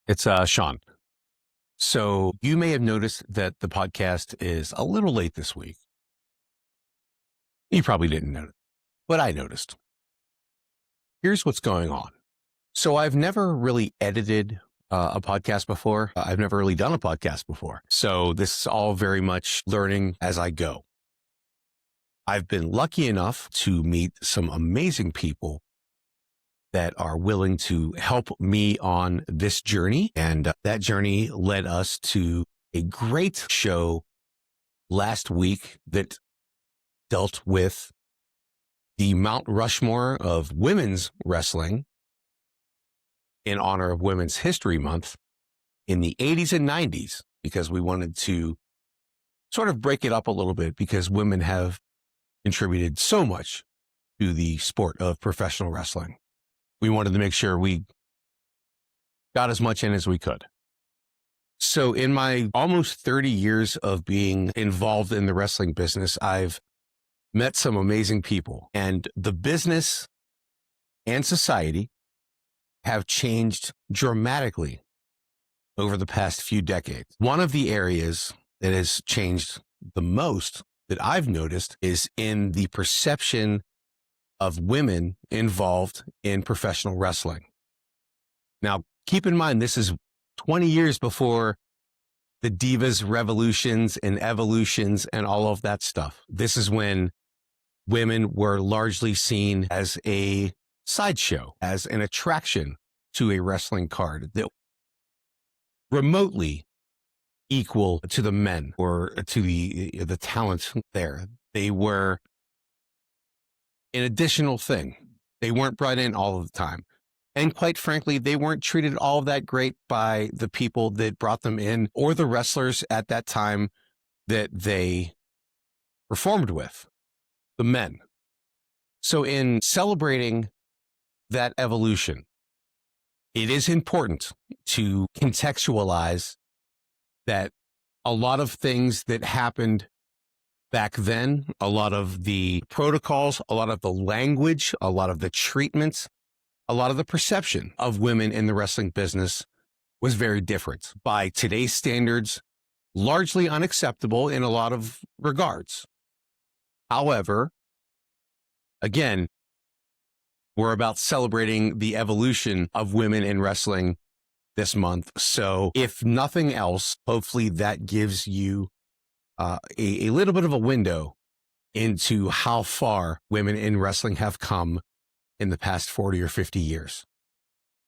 It's Sean. So you may have noticed that the podcast is a little late this week. You probably didn't notice, but I noticed. Here's what's going on. So I've never really edited a podcast before. I've never really done a podcast before. So this is all very much learning as I go. I've been lucky enough to meet some amazing people that are willing to help me on this journey. And that journey led us to a great show last week that dealt with the Mount Rushmore of women's wrestling in honor of Women's History Month in the 80s and 90s, because we wanted to sort of break it up a little bit because women have contributed so much to the sport of professional wrestling. We wanted to make sure we got as much in as we could. So in my almost 30 years of being involved in the wrestling business, I've met some amazing people, and the business and society have changed dramatically over the past few decades. One of the areas that has changed the most that I've noticed is in the perception of women involved in professional wrestling. Now, keep in mind, this is 20 years before the divas revolutions and evolutions and all of that stuff. This is when women were largely seen as a sideshow, as an attraction to a wrestling card that remotely equal to the men or to the talent there. They were an additional thing. They weren't brought in all of the time. And quite frankly, they weren't treated all that great by the people that brought them in or the wrestlers at that time that they performed with, the men. So in celebrating that evolution, it is important to contextualize that a lot of things that happened back then, a lot of the protocols, a lot of the language, a lot of the treatments, a lot of the perception of women in the wrestling business was very different. By today's standards, largely unacceptable in a lot of regards. However, again, we're about celebrating the evolution of women in wrestling this month. So if nothing else, hopefully that gives you a little bit of a window into how far women in wrestling have come in the past 40 or 50 years.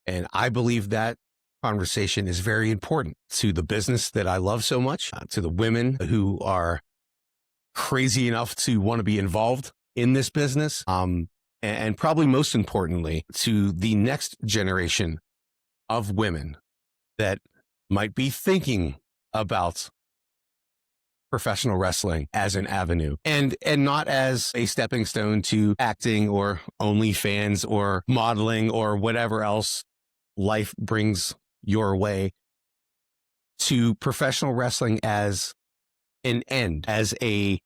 And I believe that conversation is very important to the business that I love so much, to the women who are crazy enough to want to be involved in this business, and probably most importantly, to the next generation of women that might be thinking about professional wrestling as an avenue and not as a stepping stone to acting or OnlyFans or modeling or whatever else life brings your way, to professional wrestling as an end, as a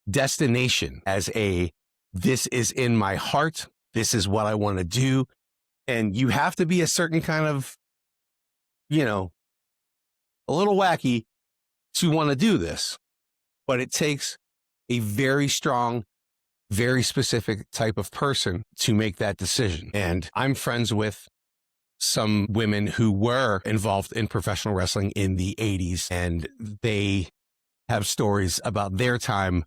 destination, as a, this is in my heart. This is what I want to do. And you have to be a certain kind of, a little wacky to want to do this. But it takes a very strong, very specific type of person to make that decision. And I'm friends with some women who were involved in professional wrestling in the 80s, and they have stories about their time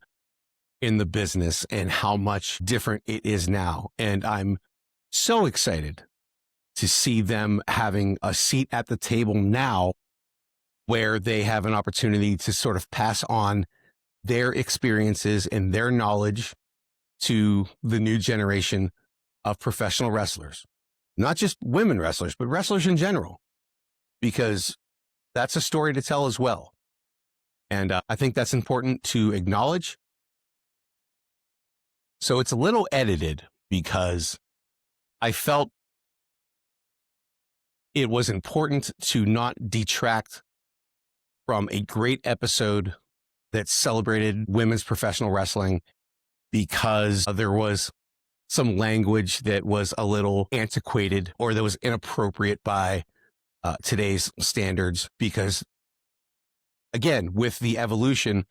in the business and how much different it is now. And I'm so excited to see them having a seat at the table now where they have an opportunity to sort of pass on their experiences and their knowledge to the new generation of professional wrestlers, not just women wrestlers, but wrestlers in general, because that's a story to tell as well. And I think that's important to acknowledge. So it's a little edited because I felt it was important to not detract from a great episode that celebrated women's professional wrestling, because there was some language that was a little antiquated or that was inappropriate by today's standards because, again, with the evolution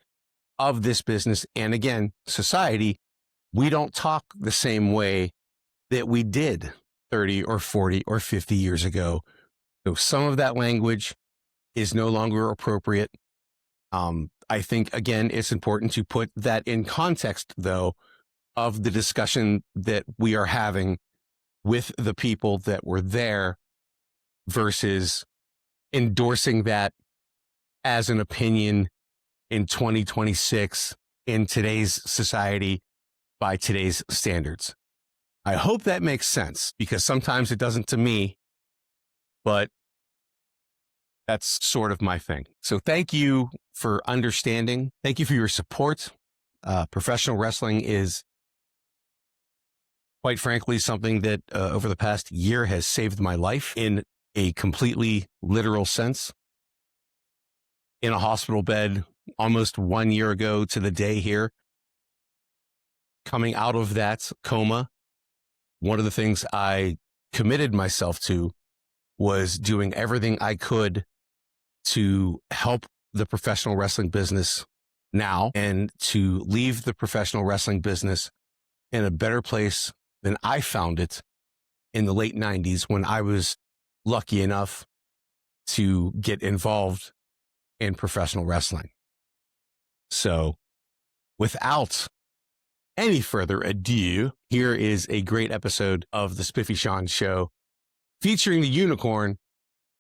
of this business and again, society, we don't talk the same way that we did 30 or 40 or 50 years ago. So some of that language is no longer appropriate. I think, again, it's important to put that in context, though, of the discussion that we are having with the people that were there versus endorsing that as an opinion in 2026 in today's society by today's standards. I hope that makes sense because sometimes it doesn't to me, but that's sort of my thing. So thank you for understanding. Thank you for your support. Professional wrestling is, quite frankly, something that over the past year has saved my life in a completely literal sense. In a hospital bed almost 1 year ago to the day here, coming out of that coma, one of the things I committed myself to was doing everything I could to help the professional wrestling business now and to leave the professional wrestling business in a better place than I found it in the late 90s when I was lucky enough to get involved in professional wrestling. So without any further ado, here is a great episode of the Spiffy Sean Show featuring the unicorn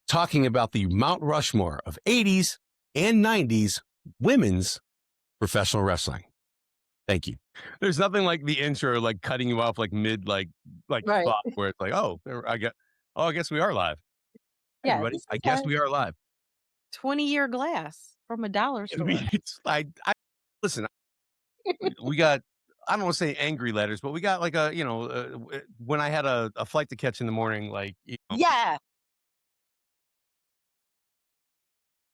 talking about the Mount Rushmore of 80s and 90s women's professional wrestling. Thank you. There's nothing like the intro, like cutting you off like mid, like Right. spot where it's like, oh, I guess we are live. Hey, Yeah, everybody, this I is guess a we are live. 20-year glass from a dollar I mean, store. I listen. We got, I don't want to say angry letters, but we got like when I had a flight to catch in the morning, like, Yeah,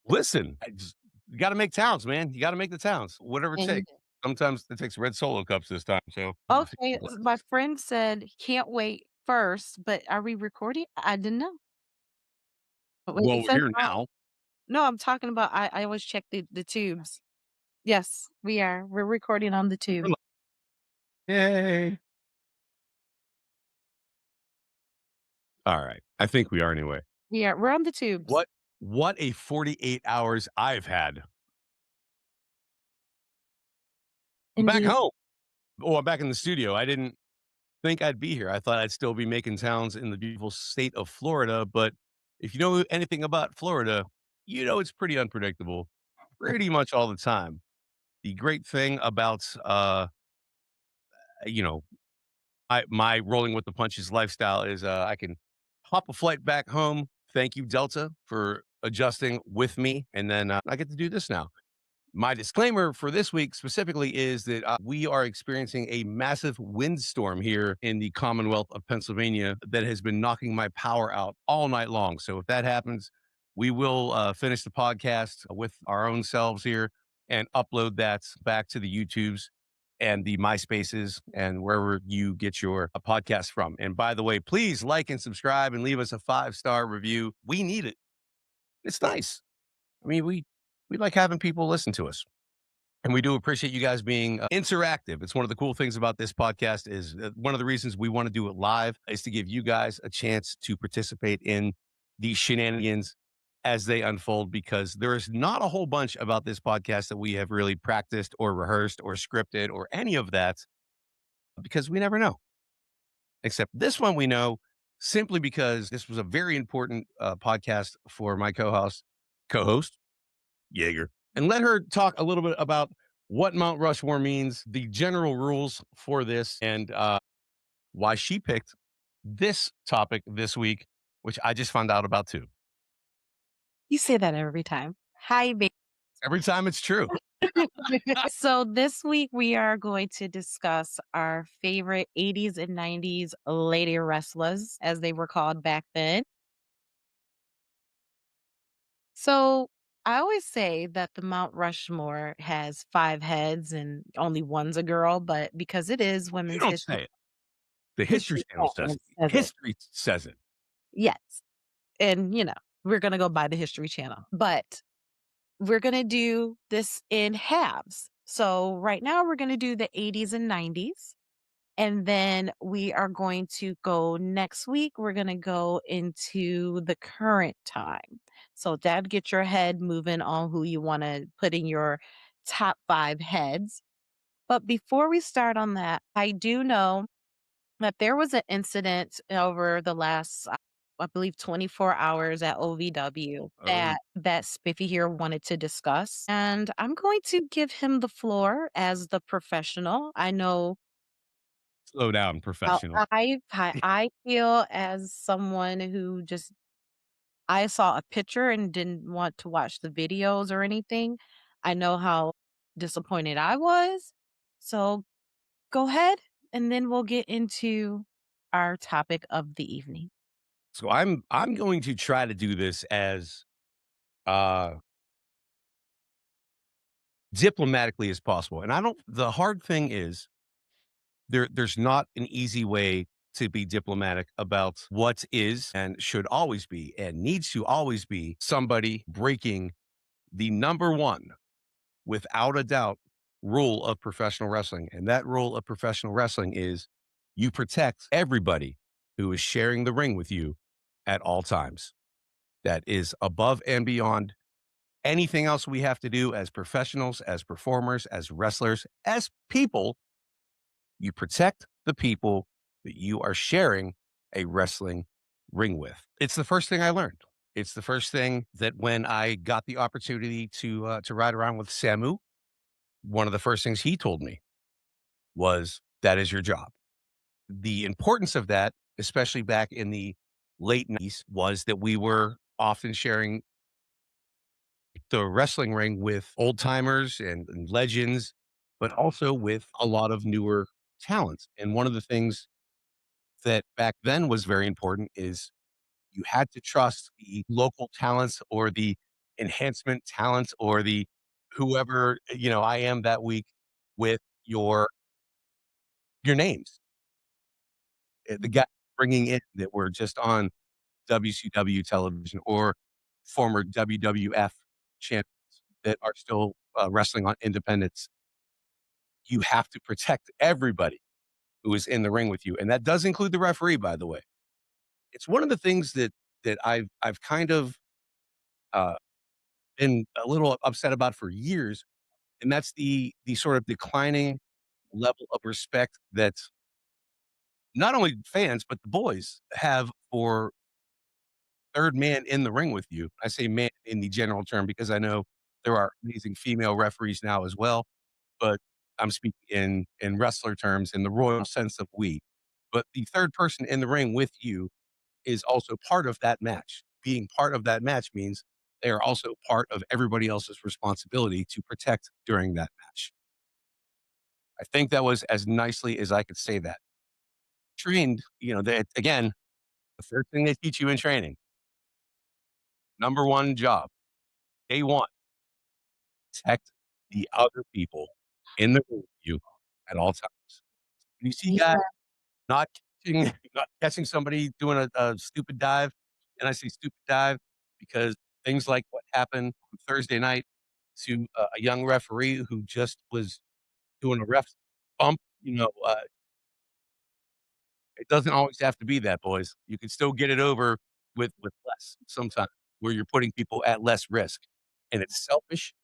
listen, you got to make towns, man. You got to make the towns, whatever it and takes. Sometimes it takes red solo cups this time. So, okay, my friend said, "Can't wait first," but are we recording? I didn't know. But wait, well, it we're says here on. now. No, I'm talking about I always check the tubes. Yes, we are. We're recording on the We're tube. live. Yay. All right. I think we are anyway. We're on the tubes. What what a 48 hours I've had. Back Indeed. home. Oh, I'm back in the studio. I didn't think I'd be here. I thought I'd still be making sounds in the beautiful state of Florida, but if you know anything about Florida, you know it's pretty unpredictable pretty much all the time. The great thing about you know, my rolling with the punches lifestyle is I can hop a flight back home. Thank you, Delta, for adjusting with me, and then I get to do this now. My disclaimer for this week specifically is that we are experiencing a massive windstorm here in the Commonwealth of Pennsylvania that has been knocking my power out all night long. So if that happens, we will finish the podcast with our own selves here and upload that back to the YouTubes and the MySpaces and wherever you get your podcast from. And by the way, please like and subscribe and leave us a 5-star review. We need it. It's nice. I mean, we like having people listen to us. And we do appreciate you guys being interactive. It's one of the cool things about this podcast is one of the reasons we want to do it live is to give you guys a chance to participate in these shenanigans as they unfold because there is not a whole bunch about this podcast that we have really practiced or rehearsed or scripted or any of that because we never know. Except this one we know simply because this was a very important podcast for my co-host Jaeger, and let her talk a little bit about what Mount Rushmore means, the general rules for this, and why she picked this topic this week, which I just found out about too. You say that every time. Hi, baby. Every time it's true. So this week we are going to discuss our favorite 80s and 90s lady wrestlers, as they were called back then. So I always say that the Mount Rushmore has 5 heads and only one's a girl, but because it is You Women's don't say it. The History History Channel says Channel it. says it. History says it. Yes. And, we're gonna go by the History Channel. But we're gonna do this in halves. So right now we're gonna do the 80s and 90s. And then we are going to go next week, we're gonna go into the current time. So that get your head moving on who you wanna put in your top 5 heads. But before we start on that, I do know that there was an incident over the last, I believe, 24 hours at OVW Oh, that Spiffy here wanted to discuss. And I'm going to give him the floor as the professional. I know slow down, how professional. I feel as someone who just I saw a picture and didn't want to watch the videos or anything. I know how disappointed I was. So go ahead, and then we'll get into our topic of the evening. So I'm going to try to do this as uh diplomatically as possible. And I don't the hard thing is there's not an easy way to be diplomatic about what is and should always be and needs to always be somebody breaking the number one, without a doubt, rule of professional wrestling. And that rule of professional wrestling is you protect everybody who is sharing the ring with you at all times. That is above and beyond anything else we have to do as professionals, as performers, as wrestlers, as people. You protect the people that you are sharing a wrestling ring with. It's the first thing I learned. It's the first thing that when I got the opportunity to ride around with Samu, one of the first things he told me was that is your job. The importance of that, especially back in the late 90s, was that we were often sharing the wrestling ring with old timers and legends, but also with a lot of newer talents. And one of the things that back then was very important is you had to trust the local talents or the enhancement talents or the whoever, I am that week with your names. The guy bringing in that were just on WCW television or former WWF champions that are still wrestling on independence. You have to protect everybody who is in the ring with you, and that does include the referee, by the way. It's one of the things that I've kind of uh, been a little upset about for years, and that's the sort of declining level of respect that not only fans but the boys have for third man in the ring with you. I say man in the general term because I know there are amazing female referees now as well, but I'm speaking in wrestler terms in the royal sense of we. But the third person in the ring with you is also part of that match. Being part of that match means they are also part of everybody else's responsibility to protect during that match. I think that was as nicely as I could say that. Trained, that again, the first thing they teach you in training, number one job, day one, protect the other people in the room with you at all times. When you see guys not not catching somebody doing a stupid dive, and I say stupid dive because things like what happened on Thursday night to a young referee who just was doing a ref bump, it doesn't always have to be that, boys. You can still get it over with less sometimes, where you're putting people at less risk, and it's selfish,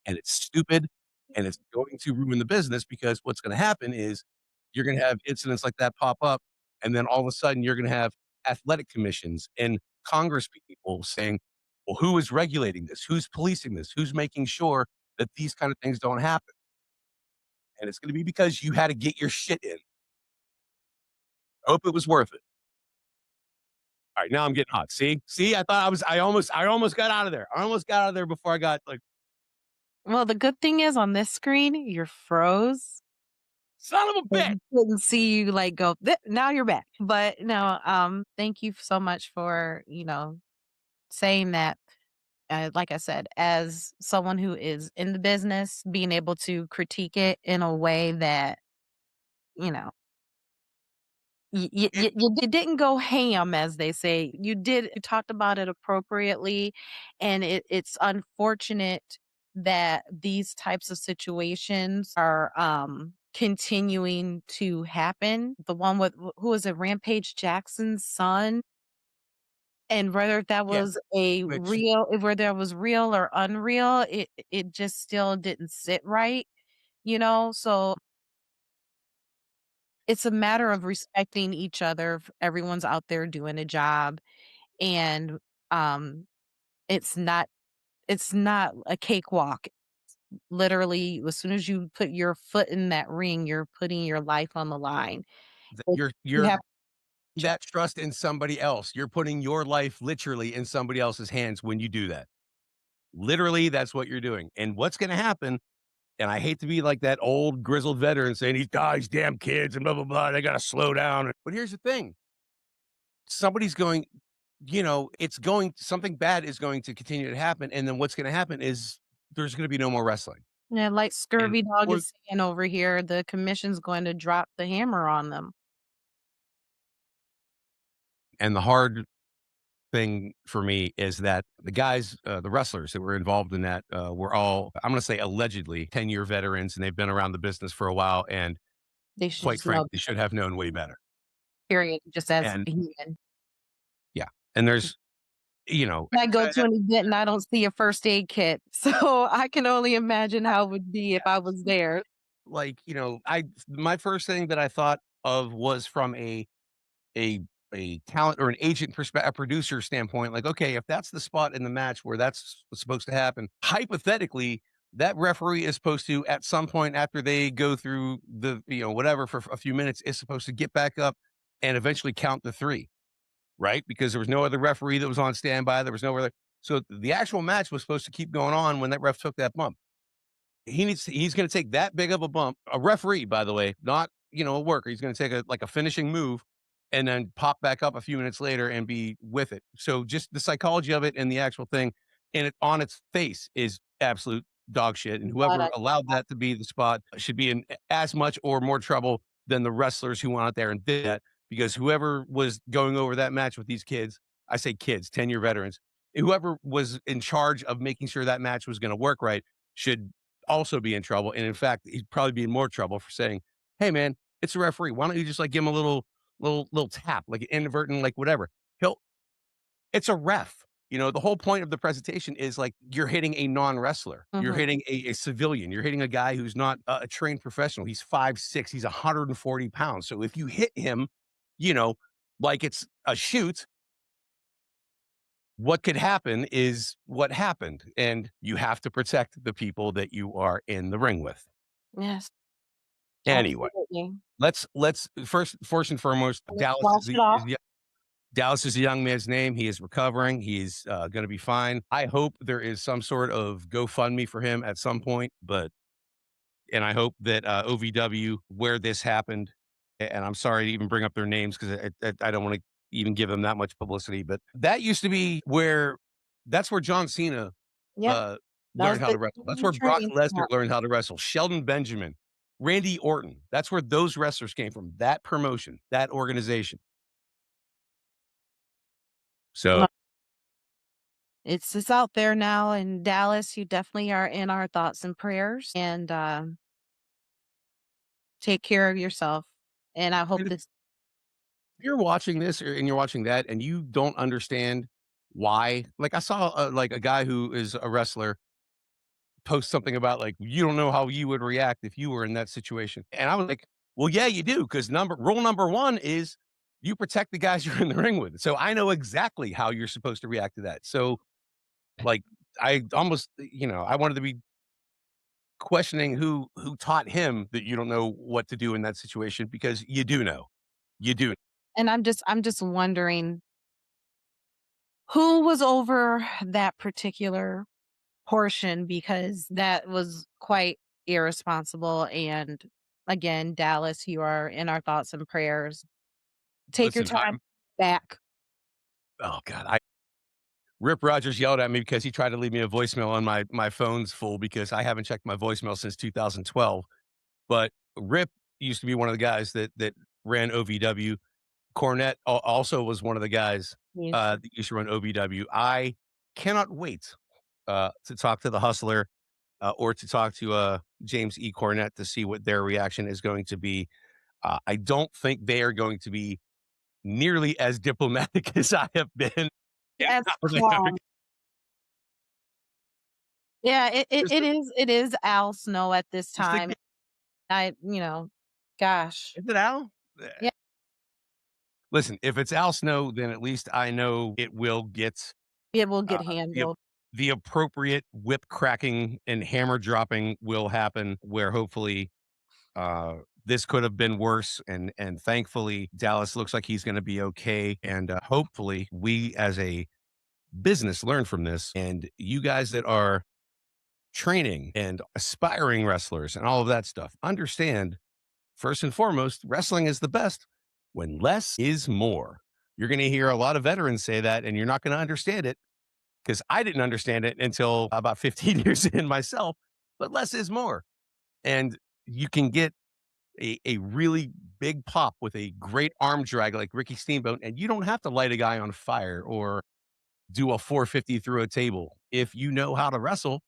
and it's stupid, and it's going to ruin the business because what's gonna happen is you're gonna have incidents like that pop up, and then all of a sudden, you're gonna have athletic commissions and Congress people saying, "Well, who is regulating this? Who's policing this? Who's making sure that these kind of things don't happen?" And it's gonna be because you had to get your shit in. I hope it was worth it. All right, now I'm getting hot. See, I thought I almost got out of there. I almost got out of there before I got like, Well, the good thing is on this screen, you're froze. son of a So bitch. we couldn't see you like go, now you're back. But no, thank you so much for, saying that. Like I said, as someone who is in the business, being able to critique it in a way that, you know, It you didn't go ham, as they say. You talked about it appropriately, and it's unfortunate that these types of situations are, continuing to happen. The one with who was it, Rampage Jackson's son? And whether that yeah, was a which real whether that was real or unreal, it just still didn't sit right, you know? So, it's a matter of respecting each other. Everyone's out there doing a job, and, um, it's not it's not a cakewalk. Literally, as soon as you put your foot in that ring, you're putting your life on the line. But you you're have that trust in somebody else. You're putting your life literally in somebody else's hands when you do that. Literally, that's what you're doing. And what's gonna happen, and I hate to be like that old grizzled veteran saying these guys, damn kids, and blah, blah, blah, they gotta slow down. But here's the thing. Somebody's going, it's going something bad is going to continue to happen. And then what's gonna happen is there's gonna be no more wrestling. Yeah, like And Scurvy Dog or is saying over here, the commission's going to drop the hammer on them. and the hard thing for me is that the guys, the wrestlers that were involved in that, were all, I'm going to say allegedly 10-year veterans and they've been around the business for a while. And They should quite just know frankly, they should have known way better. period, just as And a human. yeah, and there's, you know, I go to an event and I don't see a first aid kit, so I can only imagine how it would be if I was there. like, my first thing that I thought of was from a a talent or an agent perspective, a producer standpoint, like, okay, if that's the spot in the match where that's what's supposed to happen, hypothetically, that referee is supposed to, at some point after they go through the, whatever for a few minutes, is supposed to get back up and eventually count to three, right? Because there was no other referee that was on standby. There was no other. So the actual match was supposed to keep going on when that ref took that bump. He's gonna take that big of a bump, a referee, by the way, not, a worker. He's gonna take a finishing move and then pop back up a few minutes later and be with it. So just the psychology of it and the actual thing and it on its face is absolute dog shit. And Glad whoever I allowed that to be the spot should be in as much or more trouble than the wrestlers who went out there and did that. Because whoever was going over that match with these kids, I say kids, 10-year veterans, whoever was in charge of making sure that match was gonna work right should also be in trouble. And in fact, he'd probably be in more trouble for saying, "Hey, man, it's a referee. Why don't you just like give him a little tap, like an inadvertent, like whatever." He'll. It's a ref. The whole point of the presentation is like you're hitting a non wrestler. You're mhm. hitting a civilian. You're hitting a guy who's not a trained professional. He's 5'6". He's 140 pounds. So if you hit him, you know, like it's a shoot, what could happen is what happened, and you have to protect the people that you are in the ring with. Yes, Anyway, absolutely. let's first and foremost, Let's wash it off. Dallas is a young man's name. He is recovering. He's going to be fine. I hope there is some sort of GoFundMe for him at some point, and I hope that OVW, where this happened, and I'm sorry to even bring up their names because I don't want to even give them that much publicity, but that used to be where that's where John Cena Yeah, uh, that learned was how the to wrestle. That's easy where Brock training Lesnar spot. learned how to wrestle. Sheldon Benjamin, Randy Orton. That's where those wrestlers came from. That promotion, that organization. So Well, it's out there now in Dallas. You definitely are in our thoughts and prayers, and, take care of yourself, and I hope and if this you're watching this and you're watching that and you don't understand why, like I saw like a guy who is a wrestler post something about like you don't know how you would react if you were in that situation, and I was like, well, yeah, you do, because rule number one is you protect the guys you're in the ring with. So I know exactly how you're supposed to react to that. So like I almost, I wanted to be questioning who taught him that you don't know what to do in that situation because you do know. You do. and I'm just wondering who was over that particular portion, because that was quite irresponsible, and again, Dallas, you are in our thoughts and prayers. Take your Listen, time back. oh god, I Rip Rogers yelled at me because he tried to leave me a voicemail on my phone's full because I haven't checked my voicemail since 2012. But Rip used to be one of the guys that ran OVW. Cornette also was one of the guys Yes. that used to run OVW. I cannot wait to talk to the Hustler or to talk to James E. Cornette to see what their reaction is going to be. I don't think they are going to be nearly as diplomatic as I have been. when As I was a younger- calm. Yeah, Just the, it is Al Snow at this just the, time. Gosh. is it Al? Yeah, Listen, if it's Al Snow, then at least I know it will get it will get uh, the handled. the appropriate whip cracking and hammer dropping will happen. Where hopefully uh, this could have been worse, and thankfully Dallas looks like he's going to be okay, and hopefully we as a business learn from this, and you guys that are training and aspiring wrestlers and all of that stuff understand first and foremost, wrestling is the best when less is more. You're going to hear a lot of veterans say that, and you're not going to understand it because I didn't understand it until about 15 years in myself. But less is more. And you can get a really big pop with a great arm drag like Ricky Steamboat, and you don't have to light a guy on fire or do a 450 through a table. If you know how to wrestle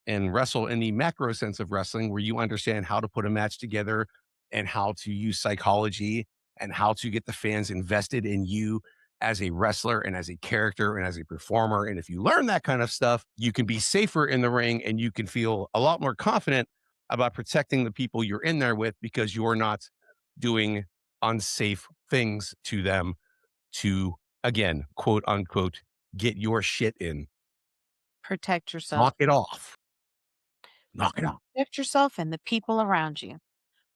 and wrestle in the macro sense of wrestling, where you understand how to put a match together and how to use psychology and how to get the fans invested in you as a wrestler and as a character and as a performer. And if you learn that kind of stuff, you can be safer in the ring and you can feel a lot more confident about protecting the people you're in there with because you're not doing unsafe things to them to, again, quote unquote, get your shit in. Protect yourself. Knock it off. Knock it off. Protect yourself and the people around you.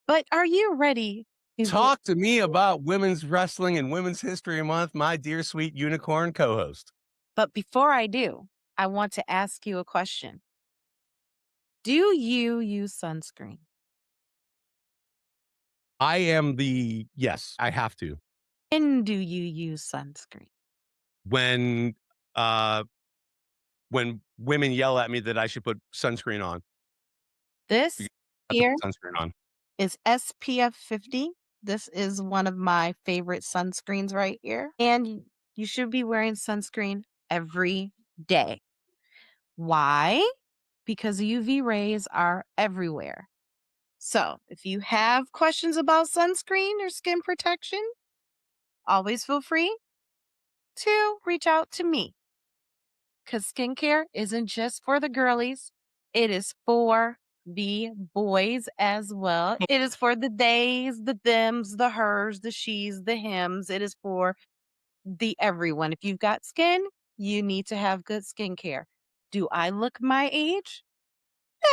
But are you ready to get Talk to me about women's wrestling and Women's History Month, my dear sweet unicorn co-host. but before I do, I want to ask you a question. Do you use sunscreen? I am the yes, I have to. When do you use sunscreen? When uh when women yell at me that I should put sunscreen on, you This have to here put sunscreen on. is SPF 50. This is one of my favorite sunscreens right here. And you should be wearing sunscreen every day. Why? Because UV rays are everywhere. So, if you have questions about sunscreen or skin protection, always feel free to reach out to me because skincare isn't just for the girlies, it is for the boys as well. It is for the theys, the thems, the hers, the she's, the hims. It is for the everyone. If you've got skin, you need to have good skincare. Do I look my age?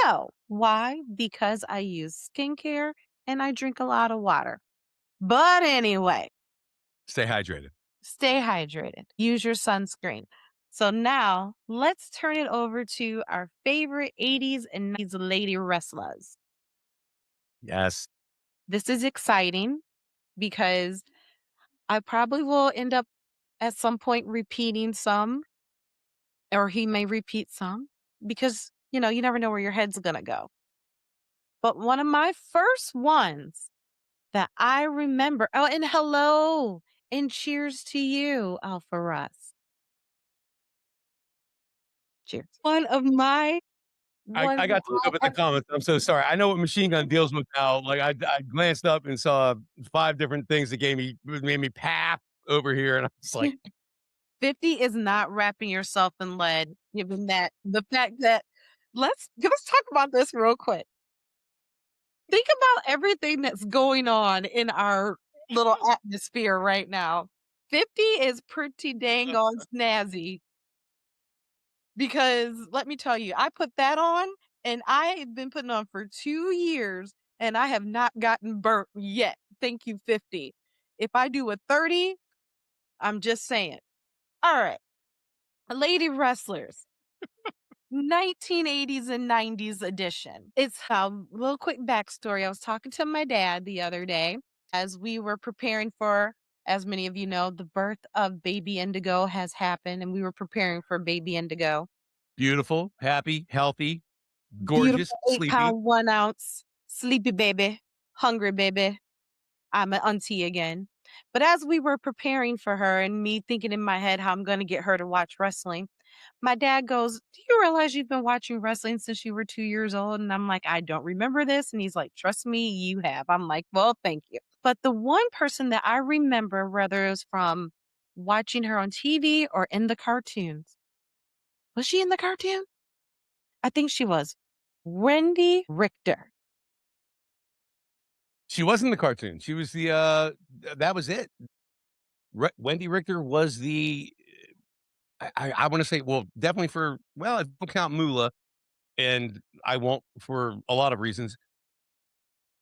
No. Why? Because I use skincare and I drink a lot of water. But anyway, Stay hydrated. stay hydrated. Use your sunscreen. So now let's turn it over to our favorite 80s and 90s lady wrestlers. Yes. This is exciting because I probably will end up at some point repeating some, or he may repeat some because, you never know where your head's going to go. But one of my first ones that I remember, oh, and hello and cheers to you, Alpha Russ. Cheers. One of my ones I that got to look I up at the comments. I'm so sorry. I know what Machine Gun deals with now. Like I glanced up and saw 5 different things that made me pap over here, and I was like, 50 is not wrapping yourself in lead, given that the fact that let's talk about this real quick. Think about everything that's going on in our little atmosphere right now. 50 is pretty dang on snazzy because let me tell you, I put that on and I have been putting on for 2 years and I have not gotten burnt yet. Thank you, 50. If I do a 30, I'm just saying. All right. Lady wrestlers. 1980s and 90s edition. It's a little quick backstory. I was talking to my dad the other day as we were preparing for, as many of you know, the birth of baby Indigo has happened, and we were preparing for baby Indigo. beautiful, happy, healthy, gorgeous, Beautiful eight sleepy. pound, 1 ounce, sleepy baby, hungry baby. I'm an auntie again. But as we were preparing for her and me thinking in my head how I'm going to get her to watch wrestling, my dad goes, "Do you realize you've been watching wrestling since you were 2 years old?" And I'm like, "I don't remember this." And he's like, "Trust me, you have." I'm like, "Well, thank you." But the one person that I remember, whether it was from watching her on TV or in the cartoons, was she in the cartoon? I think she was. Wendy Richter. She was in the cartoon. She was the that was it. Wendy Richter was the I want to say, well, definitely for, well, I don't count Moolah, and I won't for a lot of reasons.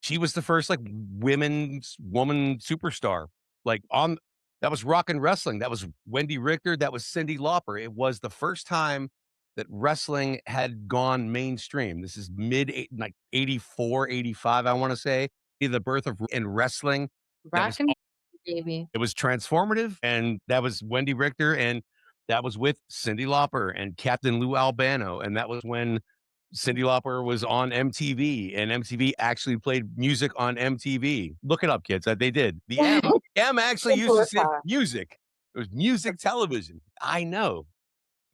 She was the first, like, women's woman superstar, like, on that was rock and wrestling. That was Wendy Richter, that was Cyndi Lauper. It was the first time that wrestling had gone mainstream. This is mid eight like, 84, 85, I wanna say, the birth of in wrestling that was Rockin' baby. it was transformative, and that was Wendy Richter, and that was with Cyndi Lauper and Captain Lou Albano, and that was when Cyndi Lauper was on MTV, and MTV actually played music on MTV. Look it up, kids, they did. The M actually used to Simpler stand for time. music. It was music television. I know.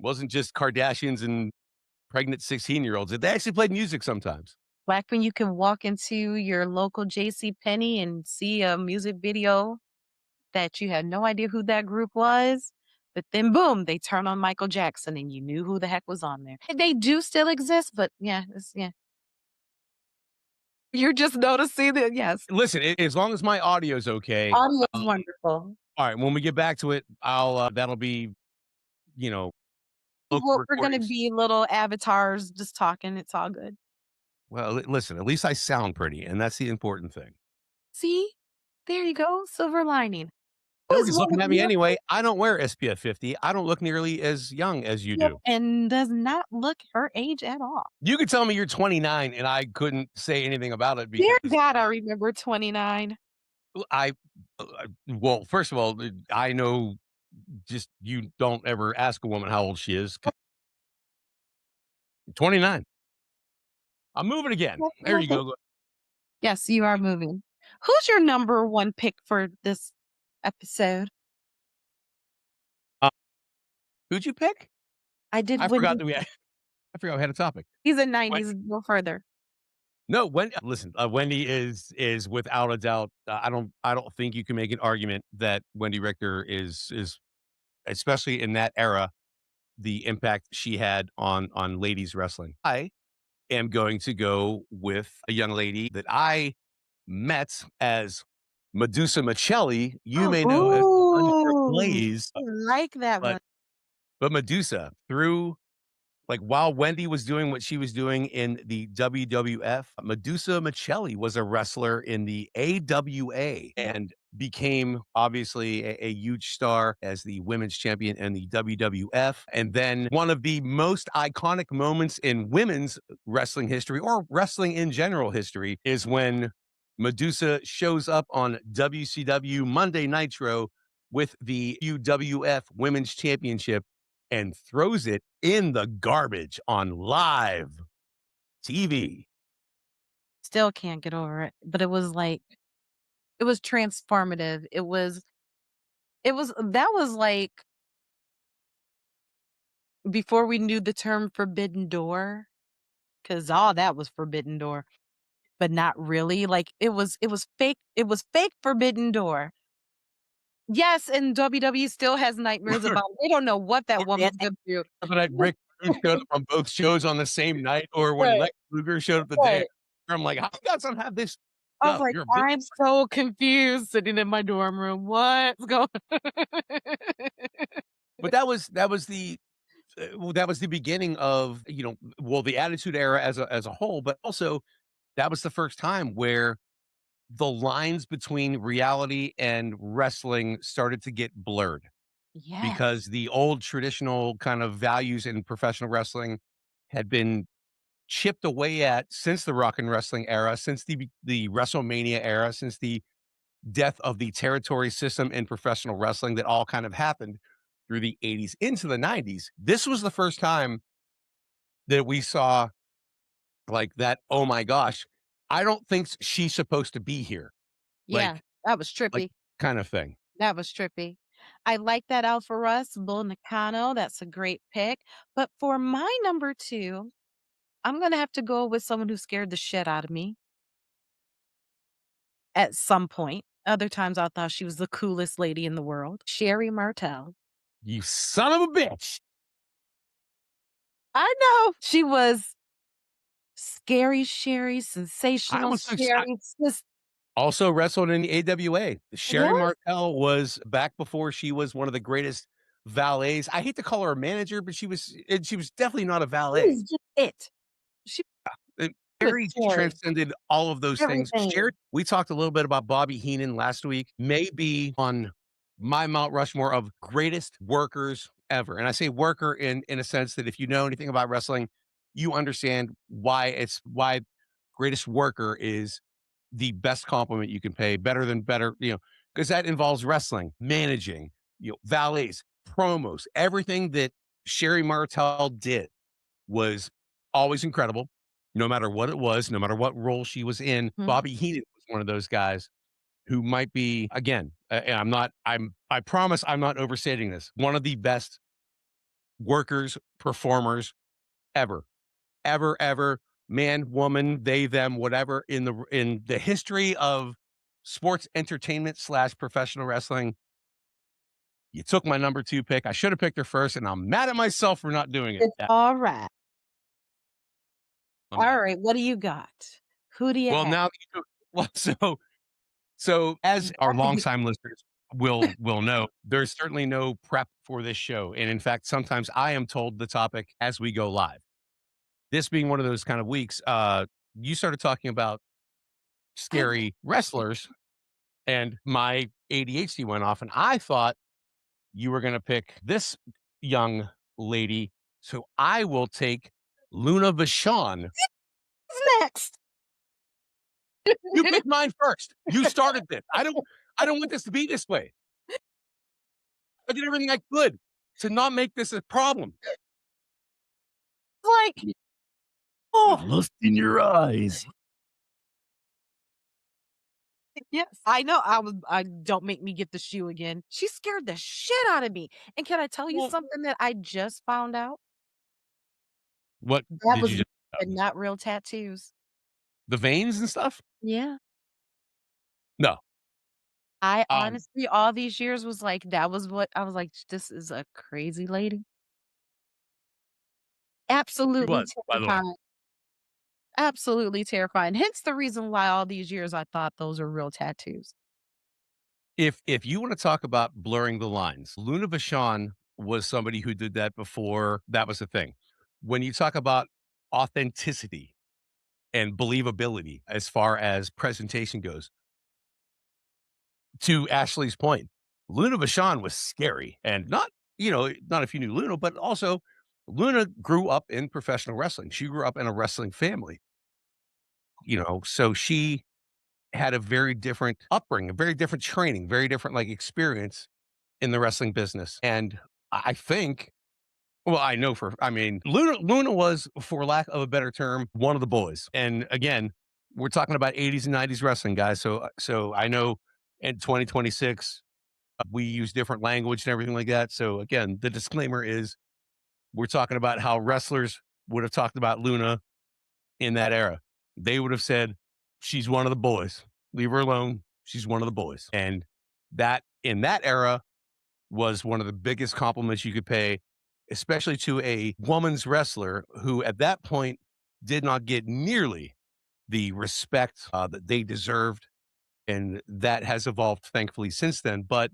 It wasn't just Kardashians and pregnant 16-year-olds. They actually played music sometimes. Back when you can walk into your local J.C. Penney and see a music video that you had no idea who that group was, but then boom, they turn on Michael Jackson and you knew who the heck was on there. And they do still exist, but yeah, yeah. You're just noticing that, yes. Listen, as long as my audio's okay, Audio is um, wonderful. alright, when we get back to it, I'll, that'll be, you know, local Well, we're gonna recordings. be little avatars just talking. It's all good. Well, listen, at least I sound pretty, and that's the important thing. See? There you go. Silver lining. Who is Nobody's one looking of at me your anyway. I don't wear SPF 50. I don't look nearly as young as you favorite do. and does not look her age at all? You could tell me you're 29 and I couldn't say anything about it Dear because God, I remember 29. I well, first of all, I know just you don't ever ask a woman how old she is. 'Cause 29. I'm moving again. There you go. Yes, you are moving. Who's your number 1 pick for this episode? Uh, who'd you pick? I did I forgot Wendy. that we had, I forgot we had a topic. He's a When, 90s, go further. no, listen, Wendy is without a doubt. I don't think you can make an argument that Wendy Richter is especially in that era, the impact she had on ladies wrestling. I am going to go with a young lady that I met as Medusa Michelli. You may know as the Thunder Ooh, Blaze, I like that but one. Medusa through like, while Wendy was doing what she was doing in the WWF, Medusa Michelli was a wrestler in the AWA and became obviously a huge star as the women's champion in the WWF. And then one of the most iconic moments in women's wrestling history or wrestling in general history is when Medusa shows up on WCW Monday Nitro with the UWF Women's Championship and throws it in the garbage on live TV. Still can't get over it, but it was like it was transformative. It was that was like before we knew the term forbidden door, 'cause all that was forbidden door, but not really, like, it was fake forbidden door. Yes, and WWE still has nightmares Or, about they don't know what that or woman's gonna do. that Rick Rude showed up on both shows on the same night, or when Right, Lex Luger showed up the day right. after. I'm like, how you guys don't have this I was stuff? like, You're a bit. "I'm so confused sitting in my dorm room. What's going" But that was the well, that was the beginning of, well, the Attitude Era as a whole, but also that was the first time where the lines between reality and wrestling started to get blurred. Because Yes. the old traditional kind of values in professional wrestling had been chipped away at since the rock and wrestling era, since the WrestleMania era, since the death of the territory system in professional wrestling that all kind of happened through the 80s into the 90s. This was the first time that we saw like that, oh my gosh, I don't think she's supposed to be here. Yeah, Like that was like trippy. kind of thing. That was trippy. I like that Alpha Russ, Bull Nakano. That's a great pick. But for my number two, I'm gonna have to go with someone who scared the shit out of me at some point. Other times I thought she was the coolest lady in the world. Sherry Martell. You son of a bitch. I know. She was scary Sherry, I sensational almost think Sherry. Just also wrestled in the AWA. yeah, Sherry Martel was back before she was one of the greatest valets. I hate to call her a manager, but she was definitely not a she valet. was just it. She Uh, was Sherry Sherry. transcended all of those things. Sherry, Everything. we talked a little bit about Bobby Heenan last week, maybe on my Mount Rushmore of greatest workers ever. And I say worker in a sense that if you know anything about wrestling, you understand why greatest worker is the best compliment you can pay, better than better, because that involves wrestling, managing, valets, promos, everything that Sherry Martel did was always incredible, no matter what it was, no matter what role she was in. Mhm. Bobby Heenan was one of those guys who might be, again, and I promise I'm not overstating this, one of the best workers, performers ever, ever, ever, man, woman, they, them, whatever, in the history of sports entertainment slash professional wrestling. You took my number two pick. I should have picked her first, and I'm mad at myself for not doing it. It's Yeah, all right. I'm mad. All right, what do you got? Who do you Well, have? now that you well, so as our Not to get longtime listeners will know, there's certainly no prep for this show. And in fact, sometimes I am told the topic as we go live. This being one of those kind of weeks, you started talking about I love scary wrestlers, and my ADHD went off, and I thought you were gonna pick this young lady. So I will take Luna Vachon. who's next. You picked mine first. You started this. I don't want this to be this way. I did everything I could to not make this a problem. Like, With oh, lust in your eyes. yes. I know I don't make me get the shoe again. She scared the shit out of me. And can I tell you Well, something that I just found out? what That did was you real just and not real tattoos. the veins and stuff? Yeah. No. I Um, honestly, all these years was like, that was what I was like, "This is a crazy lady." she Absolutely was, by the way. terrifying. Absolutely terrifying. Hence the reason why all these years I thought those are real tattoos. If you wanna talk about blurring the lines, Luna Vachon was somebody who did that before that was a thing. When you talk about authenticity and believability as far as presentation goes, to Ashley's point, Luna Vachon was scary and not if you knew Luna, but also Luna grew up in professional wrestling. She grew up in a wrestling family, so she had a very different upbringing, a very different training, very different like experience in the wrestling business. And I think, well, I know I mean, Luna was, for lack of a better term, one of the boys. And again, we're talking about 80s and 90s wrestling, guys. So I know in 2026 we use different language and everything like that. So again, the disclaimer is we're talking about how wrestlers would have talked about Luna in that era. They would have said, she's one of the boys. Leave her alone. She's one of the boys. And that in that era was one of the biggest compliments you could pay, especially to a woman's wrestler who at that point did not get nearly the respect that they deserved. And that has evolved, thankfully, since then. But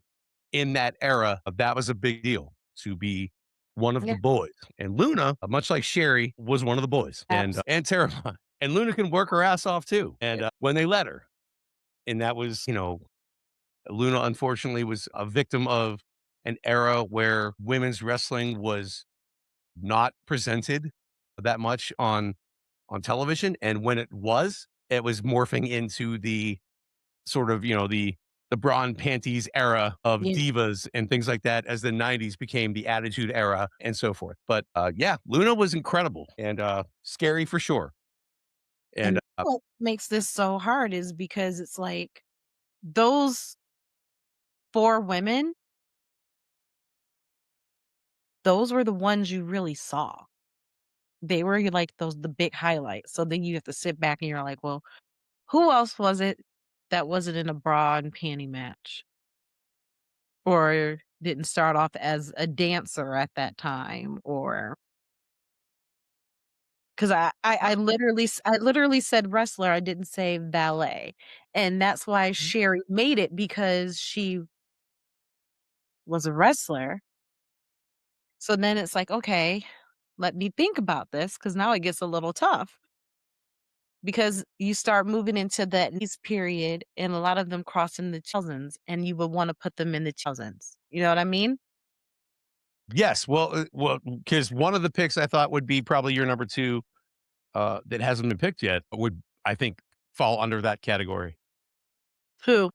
in that era, that was a big deal to be one of the Yeah, boys. And Luna, much like Sherry, was one of the boys abs and terrifying. And Luna can work her ass off too. And when they let her, and that was, Luna unfortunately was a victim of an era where women's wrestling was not presented that much on television. And when it was morphing into the sort of, the bra and panties era of yeah, divas and things like that as the 90s became the attitude era and so forth. But yeah, Luna was incredible and scary for sure. And and what makes this so hard is because it's like those 4 women, those were the ones you really saw. They were like those the big highlights. So then you have to sit back and you're like, well, who else was it that wasn't in a bra and panty match? Or didn't start off as a dancer at that time, or 'cause I literally said wrestler, I didn't say ballet, and that's why Sherry made it because she was a wrestler. So then it's like, "Okay, let me think about this because now it gets a little tough because you start moving into that niece period and a lot of them crossing the thousands, and you would wanna put them in the thousands. You know what I mean? Yes, well, because one of the picks I thought would be probably your number 2, that hasn't been picked yet, would, I think, fall under that category. Who?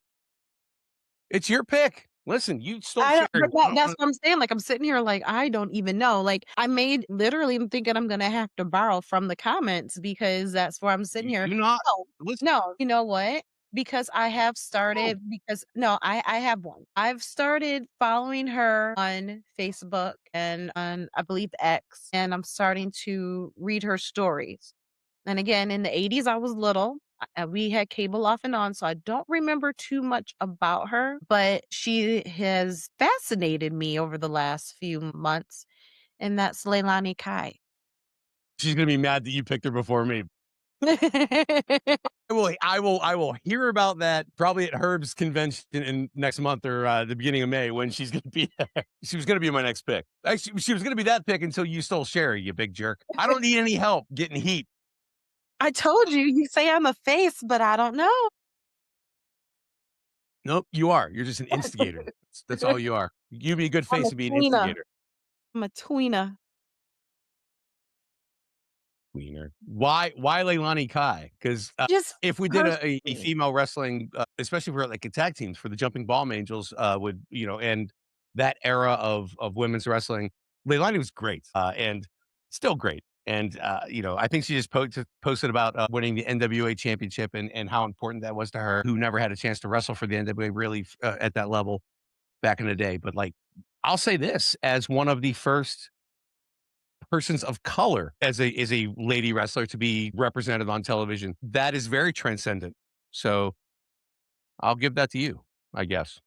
It's your pick. Listen, you stole I don't Sherry. but that's what I'm saying, like, I'm sitting here like, I don't even know, like, I made literally, I'm thinking I'm gonna have to borrow from the comments because that's where I'm sitting You here. do not No, listen. no, you know what? Because I have No. started because no, I have one. I've started following her on Facebook and on, I believe, X, and I'm starting to read her stories. And again, in the '80s, I was little. We had cable off and on, so I don't remember too much about her, but she has fascinated me over the last few months, and that's Leilani Kai. She's gonna be mad that you picked her before me. I will hear about that probably at Herb's convention in next month or, the beginning of May when she's gonna be there. She was gonna be my next pick. Actually, she was gonna be that pick until you stole Sherry, you big jerk. I don't need any help getting heat. I told you, you say I'm a face, but I don't know. Nope, you are. You're just an instigator. That's all you are. You be a good I'm face a and be an tweener. instigator. I'm a tweener. Wiener. Why Leilani Kai? Because Just if we did her a female wrestling, especially for like a tag teams for the Jumping Bomb Angels, would and that era of women's wrestling, Leilani was great and still great. And I think she just posted about winning the NWA championship and how important that was to her, who never had a chance to wrestle for the NWA really at that level back in the day. But like, I'll say this as one of the first persons of color as a lady wrestler to be represented on television. That is very transcendent. So I'll give that to you, I guess,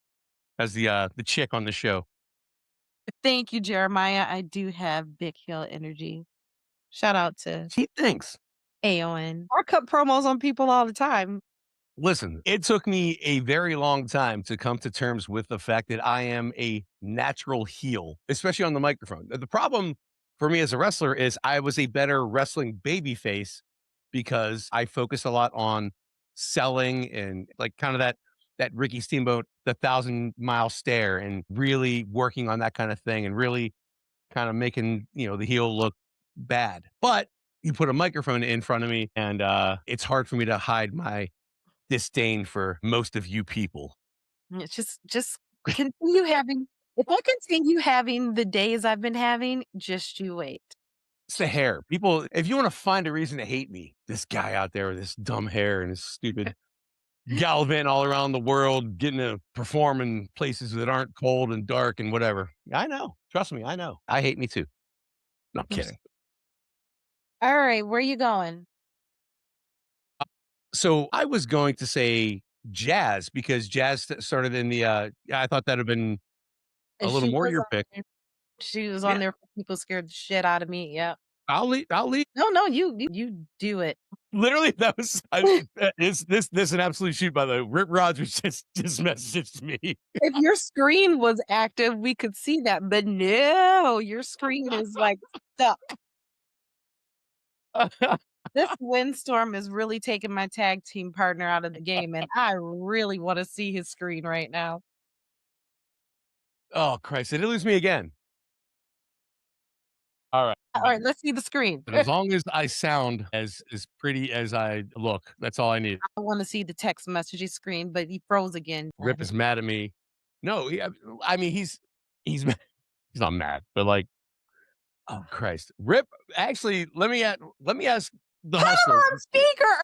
as the chick on the show. Thank you, Jeremiah. I do have big heel energy. Shout out to She thinks. AON. I cut promos on people all the time. Listen, it took me a very long time to come to terms with the fact that I am a natural heel, especially on the microphone. The problem for me as a wrestler is I was a better wrestling babyface because I focus a lot on selling and like kind of that Ricky Steamboat, the 1,000 mile stare, and really working on that kind of thing and really kind of making the heel look bad. But you put a microphone in front of me, and it's hard for me to hide my disdain for most of you people. It's just continue having if I continue having the days I've been having, just you wait. It's the hair. People, if you want to find a reason to hate me, this guy out there with this dumb hair and his stupid gallivanting all around the world, getting to perform in places that aren't cold and dark and whatever. I know. Trust me, I know. I hate me too. No, I'm kidding. Alright, where you going? So I was going to say jazz because jazz started in the I thought that'd have been a And little she more was your on pick. there. She was Yeah. on there for people scared the shit out of me, yep. I'll leave. No, no, you do it. Literally, that was this an absolute shoot by the way. Rip Rogers just messaged me. If your screen was active, we could see that, but no, your screen is, like, stuck. This windstorm is really taking my tag team partner out of the game, and I really wanna see his screen right now. Oh Christ! Did it lose me again? All right, I'm back. Alright, let's see the screen. But as long as I sound as pretty as I look, that's all I need. I wanna see the text messaging screen, but he froze again. Rip is mad at me. No, I mean he's he's not mad, but like, oh Christ, Rip. Actually, let me ask the Put him hustler. on speaker!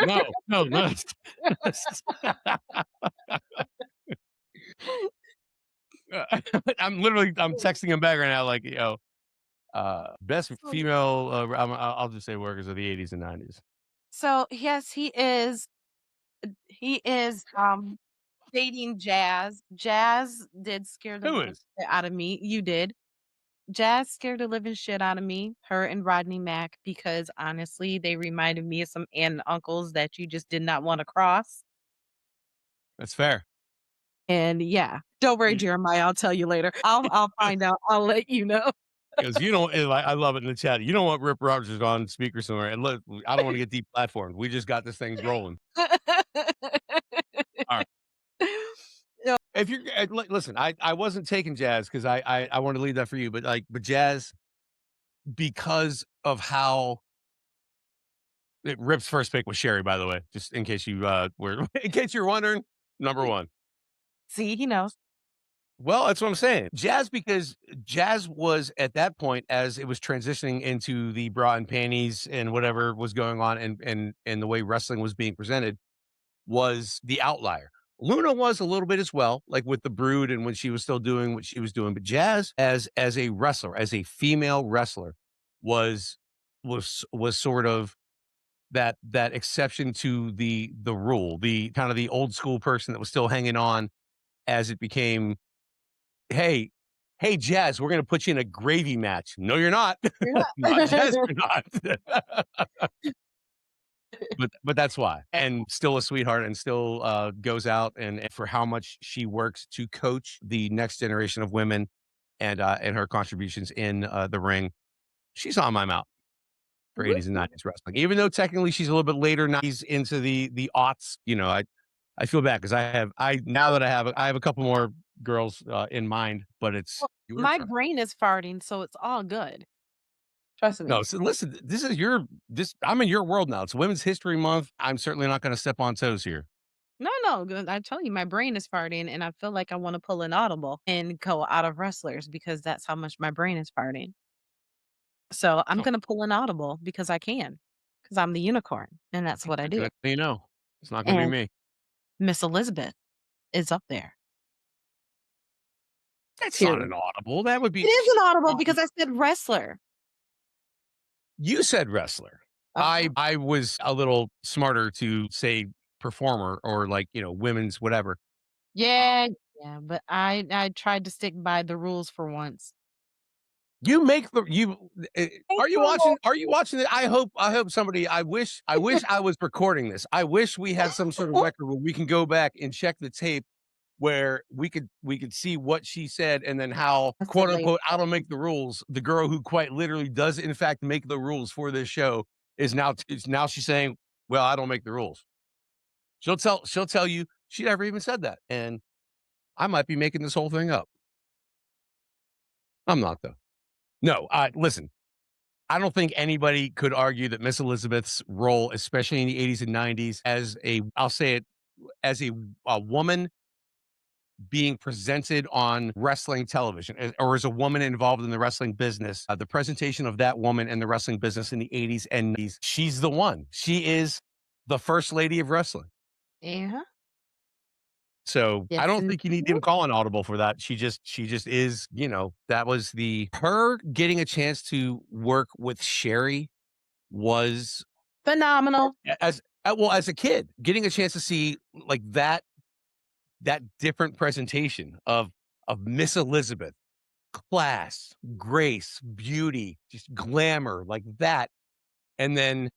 No, no, no. I'm texting him back right now, like, best So female. I'll just say workers of the '80s and '90s. so, yes, he is dating Jazz. Jazz did scare the Who living is? shit out of me. You did. Jazz scared the living shit out of me, her and Rodney Mack, because honestly, they reminded me of some aunt and uncles that you just did not wanna cross. That's fair. And yeah, don't worry, Jeremiah, I'll tell you later. I'll find out. I'll let you know. Because you don't. I love it in the chat. You don't want Rip Rogers on speaker somewhere. And look, I don't want to get deplatformed. We just got this thing rolling. All right. No, If you're listen, I wasn't taking Jazz because I want to leave that for you, but Jazz, because of how Rip's first pick was Sherry, by the way, just in case you were in case you're wondering, number one. see, he knows. Well, that's what I'm saying. Jazz, because Jazz was at that point, as it was transitioning into the bra and panties and whatever was going on, and the way wrestling was being presented, was the outlier. Luna was a little bit as well, like with the Brood and when she was still doing what she was doing. But Jazz, as a wrestler, as a female wrestler, was was sort of that exception to the rule, the kind of the old school person that was still hanging on as it became, hey, hey, Jazz, we're gonna put you in a gravy match. No, you're not. You're Not Jazz, not. you're not. But that's why. And still a sweetheart and still, goes out and for how much she works to coach the next generation of women and her contributions in, the ring. She's on my mount for '80s and '90s wrestling. Even though technically she's a little bit later '90s into the aughts, I feel bad because I now that I have a couple more girls, in mind, but it's Well, your my turn. brain is farting, so it's all good. Trust No, me. so listen, I'm in your world now. It's Women's History Month. I'm certainly not gonna step on toes here. No, no, I'm telling you, my brain is farting, and I feel like I wanna pull an audible and go out of wrestlers because that's how much my brain is farting. So, I'm Oh, gonna pull an audible because I can, because 'cause I'm the unicorn, and that's what I just do. gonna let you know. It's not gonna be And me. Miss Elizabeth is up there, That's not period. an audible. That would It be is an audible um, because I said wrestler. you said wrestler. Uh-huh. I was a little smarter to say performer or like, women's whatever. Yeah, yeah, but I tried to stick by the rules for once. You make the you Thank are you watching it? I hope somebody I wish I was recording this. I wish we had some sort of you. record where we can go back and check the tape where we could see what she said and then how, quote Constantly. unquote, "I don't make the rules." The girl who quite literally does in fact make the rules for this show is now she's saying, "Well, I don't make the rules." She'll tell you she never even said that, and I might be making this whole thing up. I'm not though. No, listen. I don't think anybody could argue that Miss Elizabeth's role, especially in the '80s and '90s, I'll say it, as a woman being presented on wrestling television, or as a woman involved in the wrestling business, the presentation of that woman in the wrestling business in the '80s and '90s, she's the one. She is the first lady of wrestling. Yeah. So I Yes, don't and think you need to even call an audible for that. She just is, that was the her getting a chance to work with Sherry was phenomenal. as a kid, getting a chance to see like that different presentation of Miss Elizabeth, class, grace, beauty, just glamour like that, and then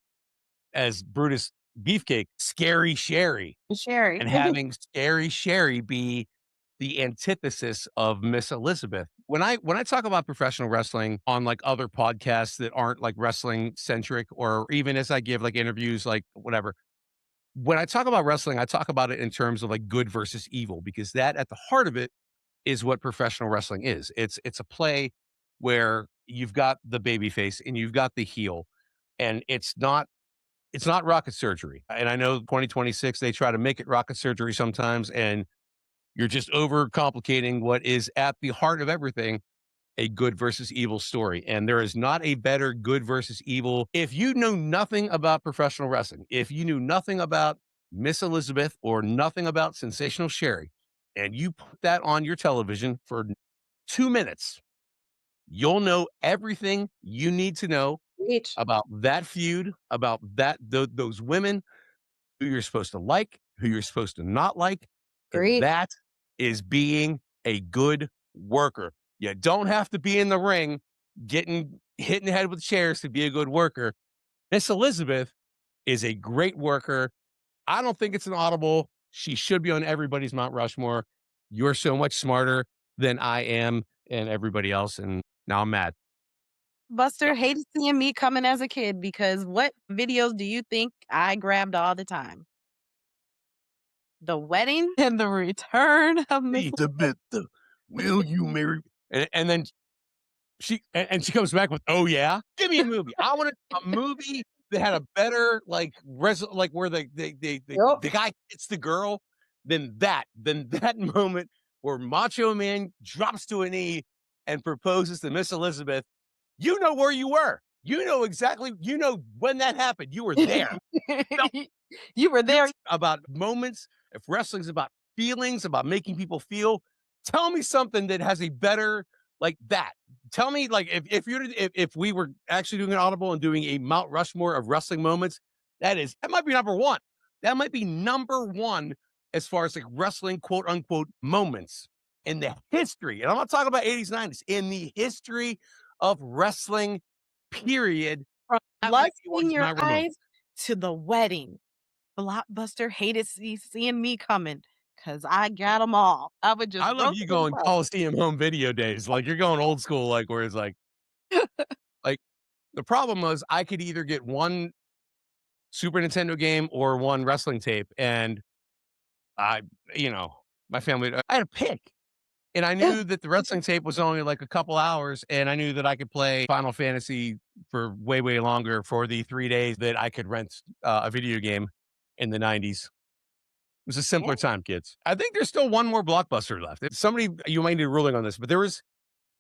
as Brutus Beefcake, scary Sherry, Sherry. and having scary Sherry be the antithesis of Miss Elizabeth. When I talk about professional wrestling on like other podcasts that aren't like wrestling centric, or even as I give like interviews, like whatever, when I talk about wrestling, I talk about it in terms of like good versus evil, because that at the heart of it is what professional wrestling is. It's a play where you've got the baby face and you've got the heel, and it's not rocket surgery. And I know 2026 they try to make it rocket surgery sometimes, and you're just overcomplicating what is at the heart of everything, a good versus evil story. And there is not a better good versus evil. If you know nothing about professional wrestling, if you knew nothing about Miss Elizabeth or nothing about Sensational Sherry, and you put that on your television for 2 minutes, you'll know everything you need to know Preach. about that feud, about those women, who you're supposed to like, who you're supposed to not like, and Preach. that is being a good worker. You don't have to be in the ring getting hit in the head with chairs to be a good worker. Miss Elizabeth is a great worker. I don't think it's an audible. She should be on everybody's Mount Rushmore. You're so much smarter than I am and everybody else, and now I'm mad. Buster hated seeing me coming as a kid because what videos do you think I grabbed all the time? The wedding and the return of Miss. Elizabeth, will you marry? And then she comes back with, "Oh, yeah? Give me a movie. I want a movie that had a better, like, like, where Yup. the guy hits the girl than that moment where Macho Man drops to a knee and proposes to Miss Elizabeth. You know where you were. You know when that happened. You were there. Felt You were there. about moments. If wrestling's about feelings, about making people feel, tell me something that has a better like that. Tell me, like, if we were actually doing an audible and doing a Mount Rushmore of wrestling moments, that might be number one. That might be number one as far as like wrestling quote unquote moments in the history. And I'm not talking about 80s, 90s, in the history of wrestling, period. From That might lust be one in of your my remote. eyes to the wedding. Blockbuster hated seeing me coming because I got them all. I would just I love you rotate them going Coliseum home video days. Like you're going old school, like where it's like the problem was I could either get one Super Nintendo game or one wrestling tape. And I, you know, my family, I had to pick. And I knew that the wrestling tape was only like a couple hours. And I knew that I could play Final Fantasy for way, way longer for the 3 days that I could rent a video game in the 90s. It was a simpler time, kids. I think there's still one more blockbuster left. If somebody, you might need a ruling on this, but there was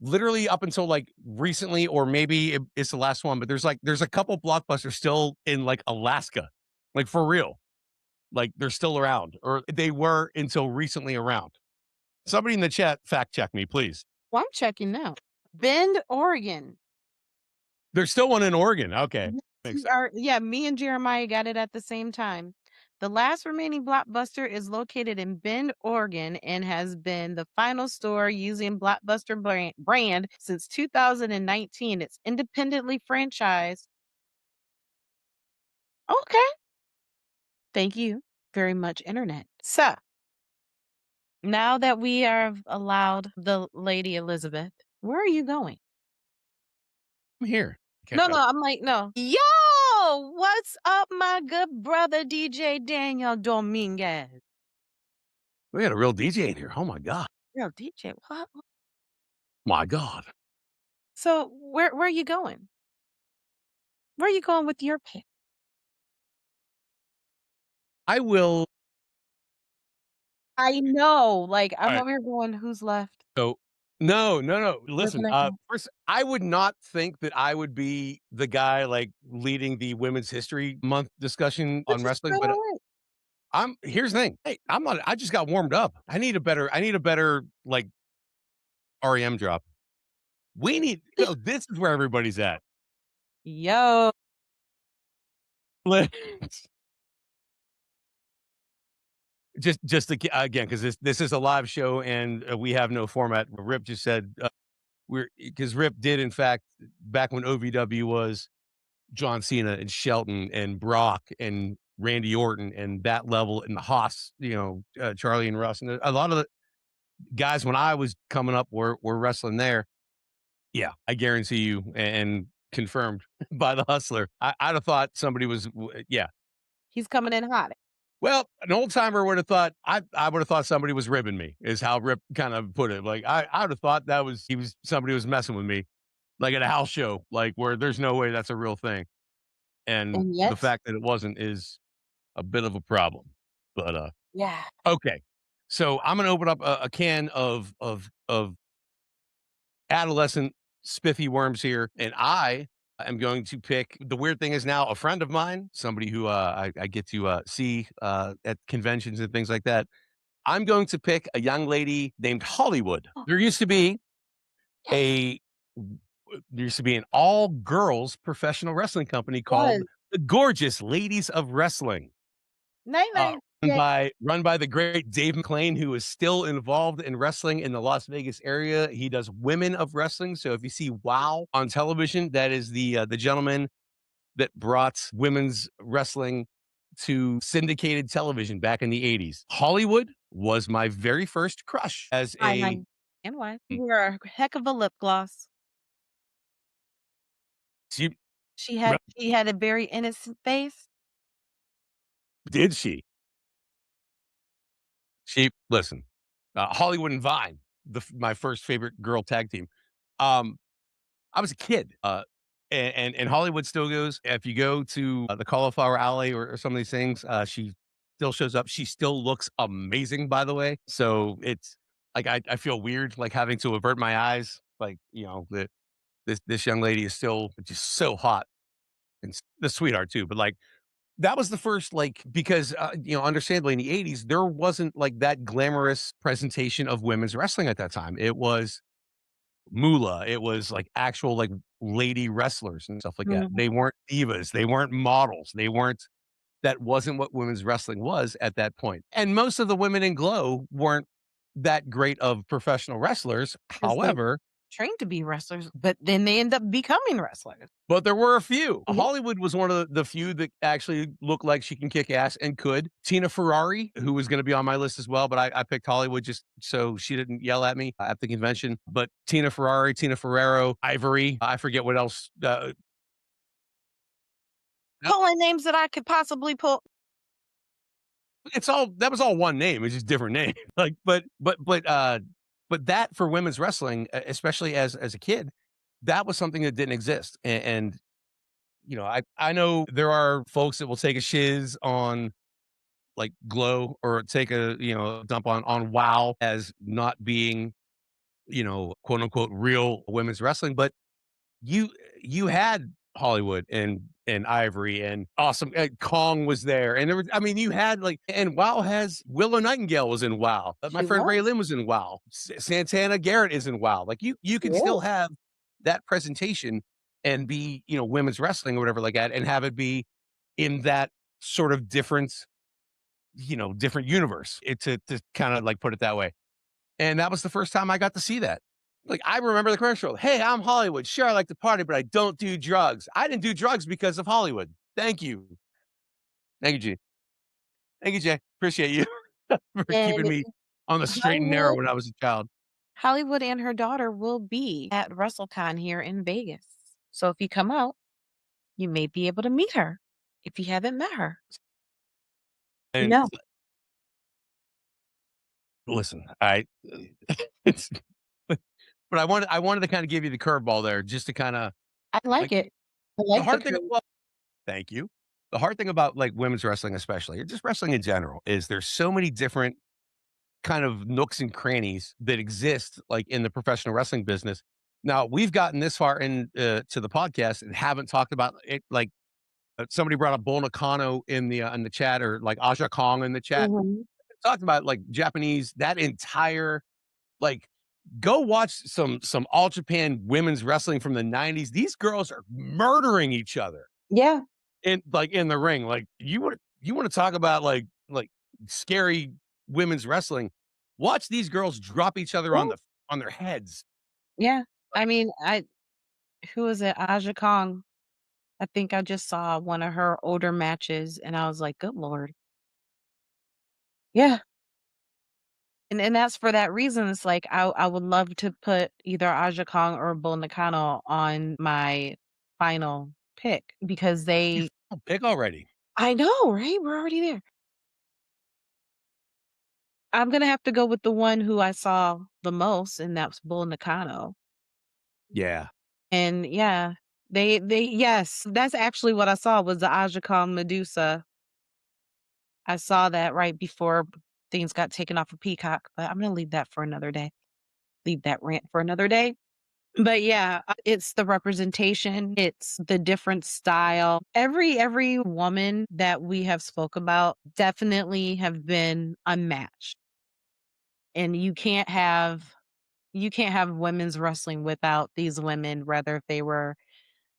literally up until like recently, or maybe it's the last one, but there's a couple blockbusters still in like Alaska, like for real. Like they're still around, or they were until recently around. Somebody in the chat fact check me, please. Well, I'm checking now. Bend, Oregon. There's still one in Oregon. Okay. Yes, Makes we sense. are. Yeah, me and Jeremiah got it at the same time. The last remaining Blockbuster is located in Bend, Oregon, and has been the final store using Blockbuster brand since 2019. It's independently franchised. Okay. Thank you very much, Internet. So now that we have allowed the Lady Elizabeth, where are you going? I'm here. No, Catch no, up. I'm like, no. Yo, what's up, my good brother DJ Daniel Dominguez? We got a real DJ in here. Oh my God. Yo, DJ, what? My God. So where are you going? Where are you going with your pick? I will. I know, like All I'm right. over here going, who's left? So no, no, no. Where Listen, can I go? first, I would not think that I would be the guy like leading the Women's History Month discussion on Which is wrestling, quite but all right. here's the thing. Hey, I'm not. I just got warmed up. I need a better like REM drop. We need. No, this is where everybody's at. Yo, Let- just to, again, because this is a live show and we have no format. Rip just said we're because Rip did in fact back when OVW was John Cena and Shelton and Brock and Randy Orton and that level and the Haas, Charlie and Russ and a lot of the guys when I was coming up were wrestling there. Yeah, I guarantee you, and confirmed by the Hustler. I'd have thought somebody was, yeah. he's coming in hot. Well, an old timer would have thought I would have thought somebody was ribbing me. Is how Rip kind of put it. Like I would have thought that was somebody was messing with me, like at a house show, like where there's no way that's a real thing. And And the yet, fact that it wasn't is a bit of a problem. But yeah, okay, so I'm gonna open up a can of adolescent spiffy worms here, and I am going to pick. The weird thing is now a friend of mine, somebody who I get to see at conventions and things like that. I'm going to pick a young lady named Hollywood. Oh, There used to be yes, a there used to be an all girls professional wrestling company called was. the Gorgeous Ladies of Wrestling. Night night. Run Yeah. by the great Dave McClain, who is still involved in wrestling in the Las Vegas area. He does women of wrestling. So if you see WOW on television, that is the gentleman that brought women's wrestling to syndicated television back in the 80s. Hollywood was my very first crush as a I and why. You were a heck of a lip gloss. she She had a very innocent face. did she listen, Hollywood and Vine, my first favorite girl tag team. Um, I was a kid, and Hollywood still goes. If you go to the Cauliflower Alley or some of these things, she still shows up. She still looks amazing, by the way. So it's like I feel weird like having to avert my eyes. Like that this young lady is still just so hot and the sweetheart too. But like that was the first like because understandably in the 80s there wasn't like that glamorous presentation of women's wrestling at that time. It was Moolah. It was like actual like lady wrestlers and stuff like that. Mhm. They weren't divas. They weren't models. They weren't that wasn't what women's wrestling was at that point. And most of the women in Glow weren't that great of professional wrestlers. 'Cause they However, trained to be wrestlers, but then they end up becoming wrestlers. but there were a few. Yeah. Hollywood was one of the few that actually looked like she can kick ass and could. Tina Ferrari, who was going to be on my list as well, but I picked Hollywood just so she didn't yell at me at the convention. But Tina Ferrari, Tina Ferrero, Ivory, I forget what else. Pulling names that I could possibly pull. It's all that was all one name. It's just different name. Like, but that for women's wrestling, especially as a kid, that was something that didn't exist. And I know there are folks that will take a shiz on like Glow or take a dump on WoW as not being quote unquote real women's wrestling, but you you had Hollywood and Ivory and awesome Kong was there, and there was you had like and WoW has Willow Nightingale was in WoW. My She friend Ray was. Lynn was in WoW. Santana Garrett is in WoW. Like you can still Yeah. have that presentation and be women's wrestling or whatever like that, and have it be in that sort of different universe. To kind of like put it that way. And that was the first time I got to see that. Like, I remember the commercial. Hey, I'm Hollywood. Sure, I like to party, but I don't do drugs. I didn't do drugs because of Hollywood. Thank you. Thank you, G. Thank you, Jay. Appreciate you for keeping And me on the straight and narrow Hollywood when I was a child. Hollywood and her daughter will be at WrestleCon here in Vegas. So if you come out, you may be able to meet her if you haven't met her. And No, listen, it's, but I wanted to kind of give you the curveball there, just to kind of I like like it. I the like the hard thing curve. about. Thank you. The hard thing about like women's wrestling, especially, or just wrestling in general, is there's so many different kind of nooks and crannies that exist like in the professional wrestling business. Now we've gotten this far in to the podcast and haven't talked about it. Like somebody brought up Bull Nakano in the chat, or like Aja Kong in the chat, Mhm. talked about like Japanese that entire like go watch some all Japan women's wrestling from the 90s. These girls are murdering each other Yeah. in the ring. Like you want to talk about like scary women's wrestling. Watch these girls drop each other Yeah. on their heads. Yeah. I mean, I who is it? Aja Kong. I think I just saw one of her older matches and I was like, "Good lord." Yeah. And that's for that reason. It's like I would love to put either Aja Kong or Bull Nakano on my final pick because You they pick already. I know, right? We're already there. I'm gonna have to go with the one who I saw the most, and that's Bull Nakano. Yeah. And yeah, they yes, that's actually what I saw was the Aja Kong Medusa. I saw that right before things got taken off of Peacock, but I'm gonna leave that for another day. Leave that rant for another day. But yeah, it's the representation, it's the different style. Every woman that we have spoke about definitely have been unmatched. and you can't have women's wrestling without these women, whether if they were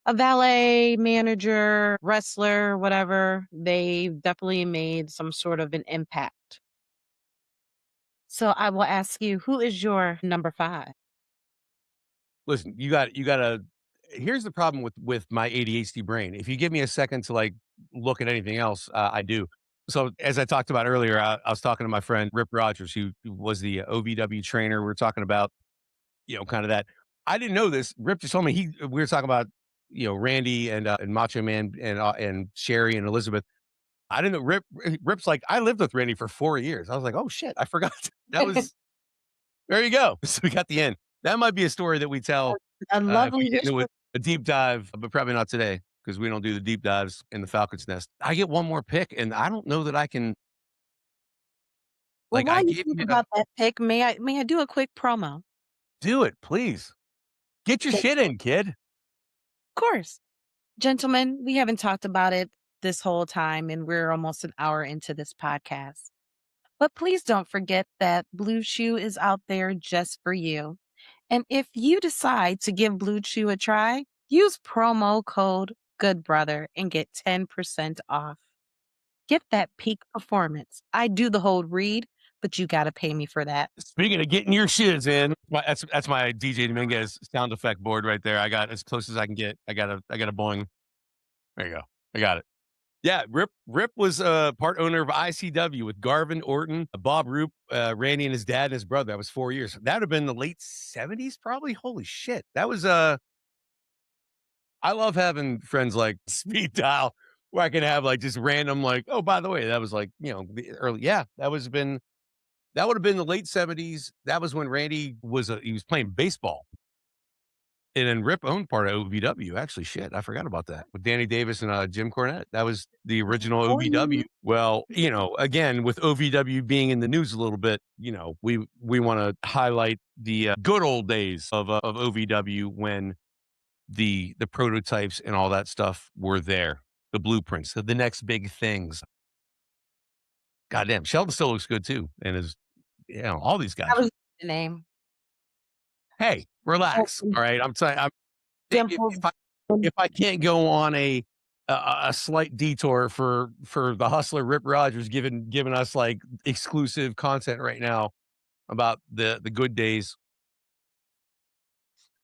a valet, manager, wrestler, whatever. They definitely made some sort of an impact. So I will ask you, who is your number 5? Listen, you gotta here's the problem with my ADHD brain. If you give me a second to, like, look at anything else, I do. So, as I talked about earlier, I was talking to my friend Rip Rogers, who was the OVW trainer. We were talking about, kind of that. I didn't know this. Rip just told me we were talking about, Randy and Macho Man and Sherry and Elizabeth. I didn't know Rip's like, "I lived with Randy for 4 years." I was like, "Oh, shit, I forgot." That was there you go. So we got the end. That might be a story that we tell, A if we lovely get into history. a deep dive, but probably not today because we don't do the deep dives in the Falcon's Nest. I get one more pick, and I don't know that I can Well, I while you gave think you a about that pick, may I do a quick promo? do it, please. Get your Of shit in, kid. course. Gentlemen, we haven't talked about it this whole time, and we're almost an hour into this podcast. But please don't forget that Blue Chew is out there just for you. And if you decide to give Blue Chew a try, use promo code GOODBROTHER and get 10% off. Get that peak performance. I do the whole read, but you got to pay me for that. Speaking of getting your shiz in, that's my DJ Dominguez sound effect board right there. I got as close as I can get. I got a boing. There you go. I got it. Yeah, Rip was part owner of ICW with Garvin Orton, Bob Roop, Randy and his dad and his brother. That was 4 years. That would have been the late 70s, probably. Holy shit. That was I love having friends like Speed Dial where I can have like just random like, oh, by the way, that was like, the early that would have been the late 70s. That was when Randy he was playing baseball. And then Rip owned part of OVW. Actually, shit, I forgot about that with Danny Davis and Jim Cornette. That was the original OVW. Boing. Well, again, with OVW being in the news a little bit, we want to highlight the good old days of OVW when the prototypes and all that stuff were there, the blueprints, the next big things. Goddamn, Sheldon still looks good too, and all these That guys. was the name. Hey, Oh, relax. All right, I'm saying Dimples. if I can't go on a slight detour for the hustler Rip Rogers giving us like exclusive content right now about the good days,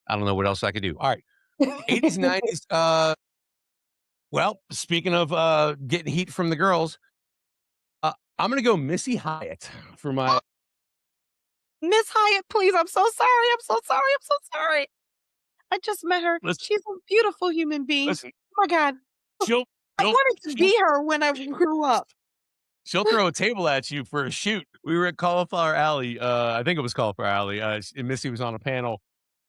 I don't know what else I could do. All right, 80s, 90s. Well, speaking of getting heat from the girls, I'm gonna go Missy Hyatt for my Miss Hyatt, please. I'm so sorry. I'm so sorry. I'm so sorry. I just met her. listen. She's a beautiful human being. Listen, Oh my God. she'll I she'll wanted to she'll be her when I grew up. she'll throw a table at you for a shoot. We were at Cauliflower Alley. I think it was Cauliflower Alley. And Missy was on a panel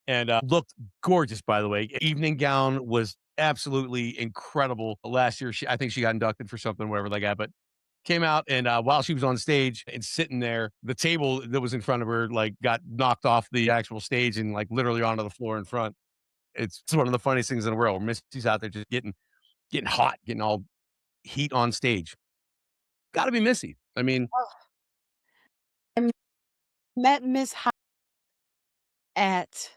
and looked gorgeous, by the way. Evening gown was absolutely incredible. Last year, I think she got inducted for something, whatever they got, but came out and while she was on stage and sitting there, the table that was in front of her like got knocked off the actual stage and like literally onto the floor in front. It's one of the funniest things in the world. Missy's out there just getting hot, getting all heat on stage. Got to be Missy. I mean, I met Miss Hyatt at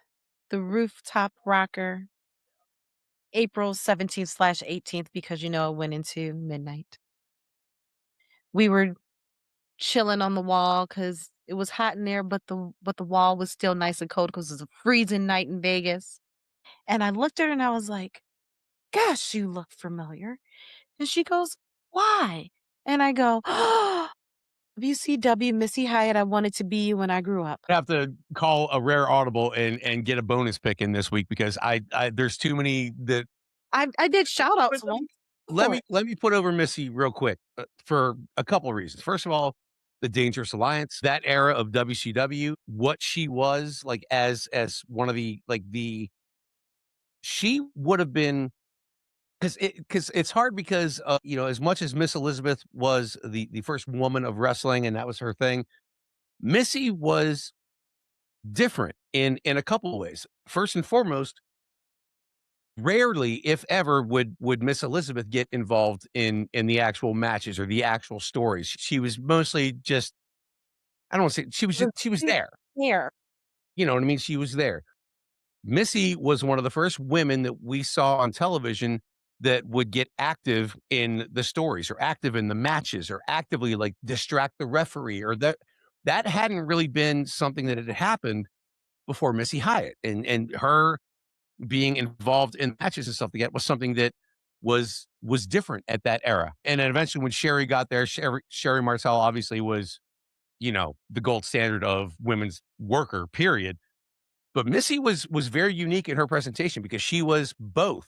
the Rooftop Rocker April 17th/18th because it went into midnight. We were chilling on the wall because it was hot in there, but the wall was still nice and cold because it was a freezing night in Vegas. And I looked at her and I was like, "Gosh, you look familiar." And she goes, "Why?" And I go, "WCW Missy Hyatt, I wanted to be you when I grew up." I have to call a rare audible and get a bonus pick in this week because I there's too many that I did shout but outs once. Go let for me it. let me put over Missy real quick for a couple of reasons. First of all, the Dangerous Alliance, that era of WCW, what she was like as one of the she would have been because it's hard because as much as Miss Elizabeth was the first woman of wrestling and that was her thing, Missy was different in a couple of ways. First and foremost, rarely, if ever, would Miss Elizabeth get involved in the actual matches or the actual stories. She was mostly just I don't want to say she was there. Here. You know what I mean? She was there. Missy was one of the first women that we saw on television that would get active in the stories or active in the matches or actively like distract the referee or that hadn't really been something that had happened before Missy Hyatt and her being involved in matches and stuff like that was something that was different at that era. And then eventually when Sherry got there, Sherry Martel obviously was, you know, the gold standard of women's worker, period. But Missy was very unique in her presentation because she was both.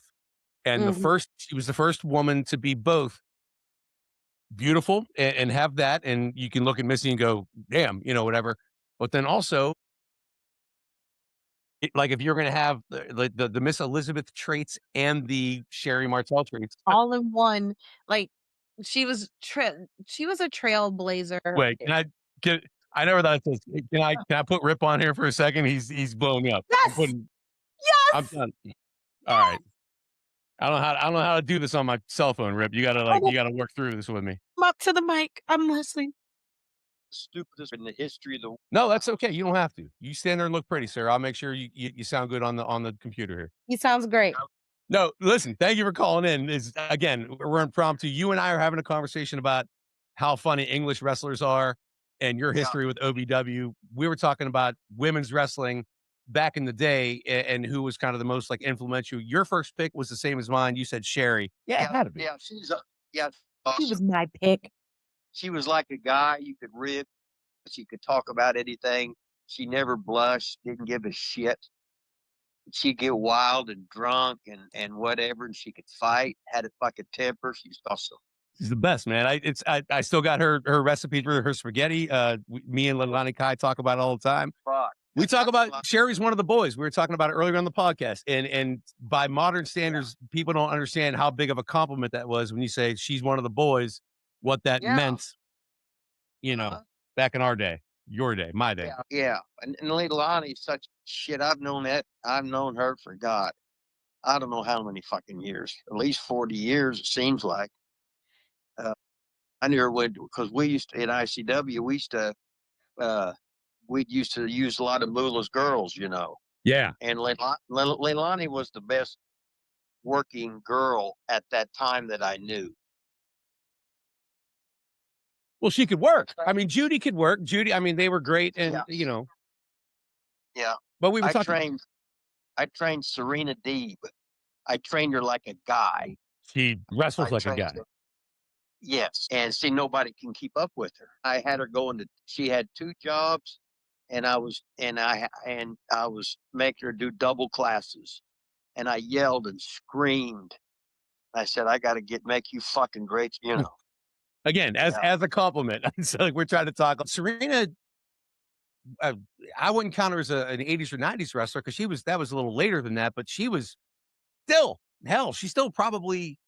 And Mhm. she was the first woman to be both beautiful and have that. And you can look at Missy and go, damn, you know, whatever. But then also, like if you're going to have the Miss Elizabeth traits and the Sherry Martel traits, All in one, like, she was a trailblazer. wait, can I never thought this. Can I put Rip on here for a second? He's blowing me up. Yes! I'm Yes! done. All right. Yes! I don't know how to do this on my cell phone, Rip. Okay, You gotta work through this with me. come up to the mic. I'm listening. Stupidest in the history of the No, that's okay. You don't have to. You stand there and look pretty, sir. I'll make sure you sound good on the computer here. He sounds great. No, listen, thank you for calling in. Is again, we're impromptu. You and I are having a conversation about how funny English wrestlers are and your yeah. history with OVW. We were talking about women's wrestling back in the day and who was kind of the most like influential. Your first pick was the same as mine. You said Sherry. Yeah, it Yeah, had to be. yeah, yeah, He was awesome. my pick. She was like a guy you could rib. She could talk about anything. She never blushed, didn't give a shit. She'd get wild and drunk and whatever, and she could fight, had a fucking temper. She was awesome. She's the best, man. I still got her recipe for her spaghetti. Me and Leilani Kai talk about it all the time. Fuck. We talk about Sherry's one of the boys. We were talking about it earlier on the podcast, and by modern standards, people don't understand how big of a compliment that was when you say she's one of the boys. What that Yeah. meant, you know, Uh-huh. back in our day, your day, my day. Yeah, yeah. And Leilani's such shit. I've known that. I've known her for God. I don't know how many fucking years. At least 40 years, it seems like. Uh, I knew her because we used to, in ICW, uh, we used to use a lot of Moolah's girls, you know. Yeah. And Leilani was the best working girl at that time that I knew. Well, she could work. I mean, Judy could work. Judy, I mean, they were great, and Yeah. you know, Yeah. but we were I talking. trained I trained Serena Deeb. I trained her like a guy. She wrestles I like a trained guy. her. Yes. And see, nobody can keep up with her. I had her going to she had two jobs and I was making her do double classes. And I yelled and screamed. I said, I gotta make you fucking great, you know. Again, Yeah. as a compliment. So like we're trying to talk. Serena, uh, I wouldn't count her as an 80s or 90s wrestler because that was a little later than that, but she was still hell. She's still probably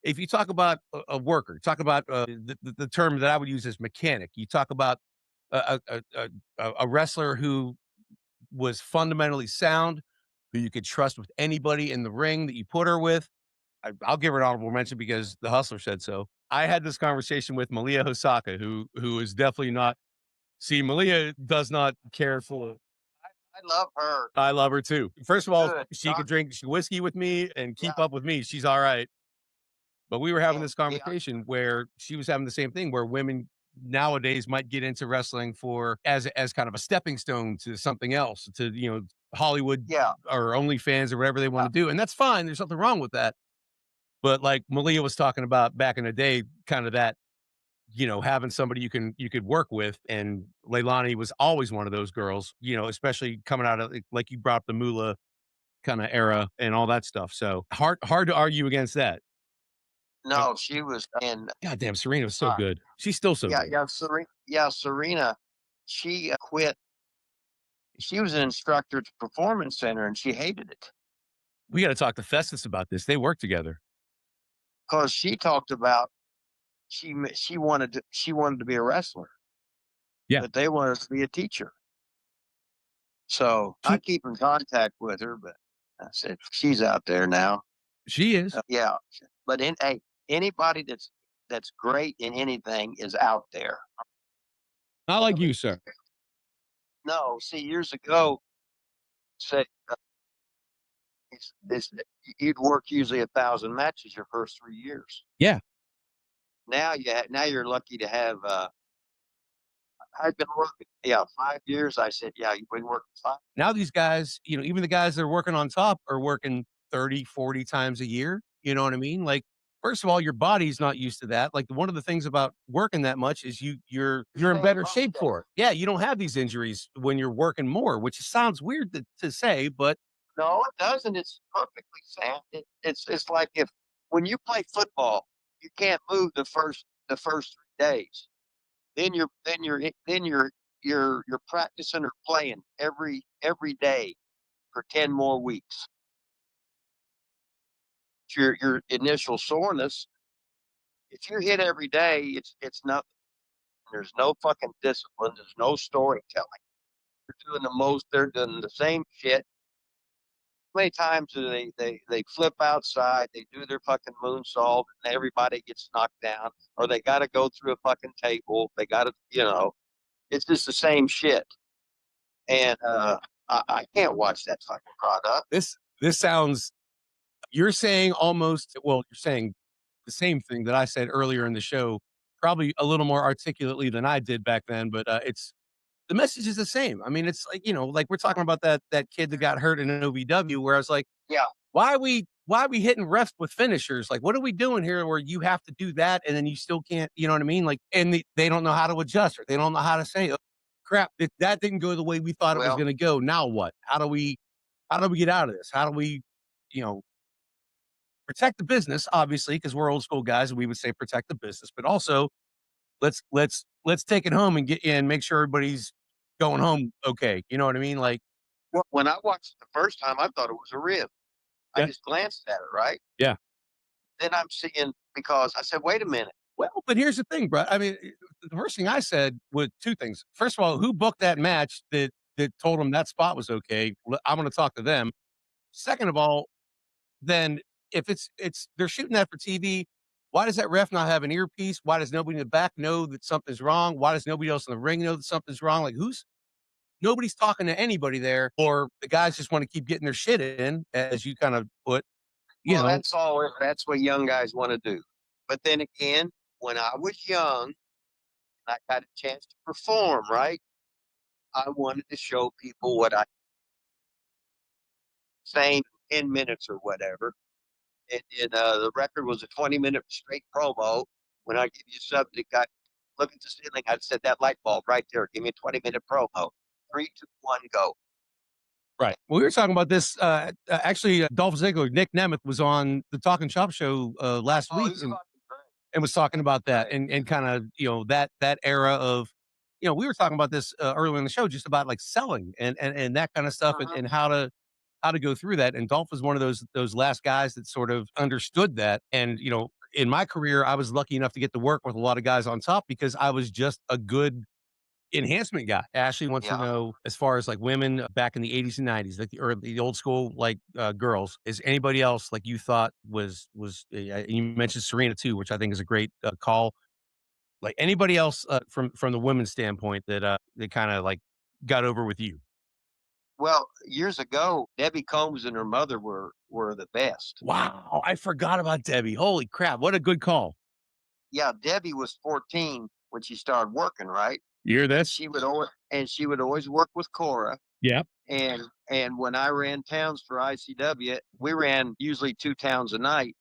if you talk about a worker, talk about the term that I would use as mechanic. You talk about a wrestler who was fundamentally sound, who you could trust with anybody in the ring that you put her with. I'll give her an honorable mention because the Hustler said so. I had this conversation with Malia Hosaka, who is definitely not. See, Malia does not care for. I love her. I love her too. First of all, Good. she could drink whiskey with me and Yeah. keep up with me. She's all right. But we were having Yeah. this conversation where she was having the same thing where women nowadays might get into wrestling for as kind of a stepping stone to something else, to you know, Hollywood Yeah. or OnlyFans or whatever they want to do. And that's fine. There's nothing wrong with that. But like Malia was talking about back in the day, kind of that, you know, having somebody you could work with. And Leilani was always one of those girls, you know, especially coming out of like you brought up the Moolah kind of era and all that stuff. So hard to argue against that. No, she was and God damn, Serena was so good. She's still so good. Serena, she quit. She was an instructor at the performance center and she hated it We got to talk to Festus about this. They work together. because she talked about she wanted to be a wrestler, Yeah. but they wanted to be a teacher. So I keep in contact with her, but I said she's out there now. She is. Yeah, but anybody that's great in anything is out there. Not like you, sir. No, see, years ago, say it's you'd work usually 1,000 matches your first 3 years. Yeah. Now you're lucky to have. I've been working, yeah, 5 years. I said, yeah, you've been working 5. Now these guys, even the guys that are working on top are working 30, 40 times a year. You know what I mean? Like, first of all, your body's not used to that. Like, one of the things about working that much is you're in Stay in better most shape shape. for it. Yeah, you don't have these injuries when you're working more, which sounds weird to say, but No, it doesn't. It's perfectly sound. It's like if when you play football, you can't move the first 3 days. Then you're practicing or playing every day for 10 more weeks. Your initial soreness, if you hit every day, it's nothing. There's no fucking discipline. There's no storytelling. They're doing the same shit. How many times do they flip outside, they do their fucking moonsault, and everybody gets knocked down, or they got to go through a fucking table. They got to, it's just the same shit. And I can't watch that fucking product. this sounds you're saying almost well, you're saying the same thing that I said earlier in the show, probably a little more articulately than I did back then, but it's the message is the same. I mean, it's like, like we're talking about that kid that got hurt in an OVW where I was like, Yeah. why are we hitting refs with finishers? Like, what are we doing here where you have to do that and then you still can't, you know what I mean? Like, and they don't know how to adjust or they don't know how to say, oh, crap, that didn't go the way we thought it was Well, going to go. Now what? How do we get out of this? How do we, you know, protect the business, obviously, because we're old school guys and we would say protect the business, but also let's take it home and make sure everybody's going home okay. You know what I mean? Like, when I watched it the first time, I thought it was a rib. I yeah, just glanced at it, right? yeah. Then I'm seeing, because I said, wait a minute. Well, but here's the thing, bro. I mean, the first thing I said was two things. First of all, who booked that match that told them that spot was okay? I'm going to talk to them. Second of all, then if it's they're shooting that for TV, why does that ref not have an earpiece? Why does nobody in the back know that something's wrong? Why does nobody else in the ring know that something's wrong? Like, nobody's talking to anybody there, or the guys just want to keep getting their shit in, as you kind of put, you Well, know. that's what young guys want to do. But then again, when I was young, I got a chance to perform, right? I wanted to show people what I saying in 10 minutes or whatever. And the record was a 20-minute straight promo. When I give you a subject, I look at the ceiling. I said, that light bulb right there. Give me a 20-minute promo. 3, 2, 1, go. Right. Well, we were talking about this. Actually, Dolph Ziggler, Nick Nemeth was on the Talking Shop show last Oh, week he's and, fucking great. and was talking about that Great. and kind of that era of, we were talking about this earlier in the show, just about like selling and that kind of stuff Uh-huh. and how to go through that. And Dolph was one of those last guys that sort of understood that. And in my career, I was lucky enough to get to work with a lot of guys on top because I was just a good enhancement guy. Ashley wants to Yeah. know, as far as like women back in the 80s and 90s, like the old school like girls, is anybody else like you thought you mentioned Serena too, which I think is a great call. Like anybody else from the women's standpoint that kind of like got over with you? Well, years ago, Debbie Combs and her mother were the best. Wow, I forgot about Debbie. Holy crap, what a good call. Yeah, Debbie was 14 when she started working, right? You hear this? She would always work with Cora. Yeah. And when I ran towns for ICW, we ran usually 2 towns a night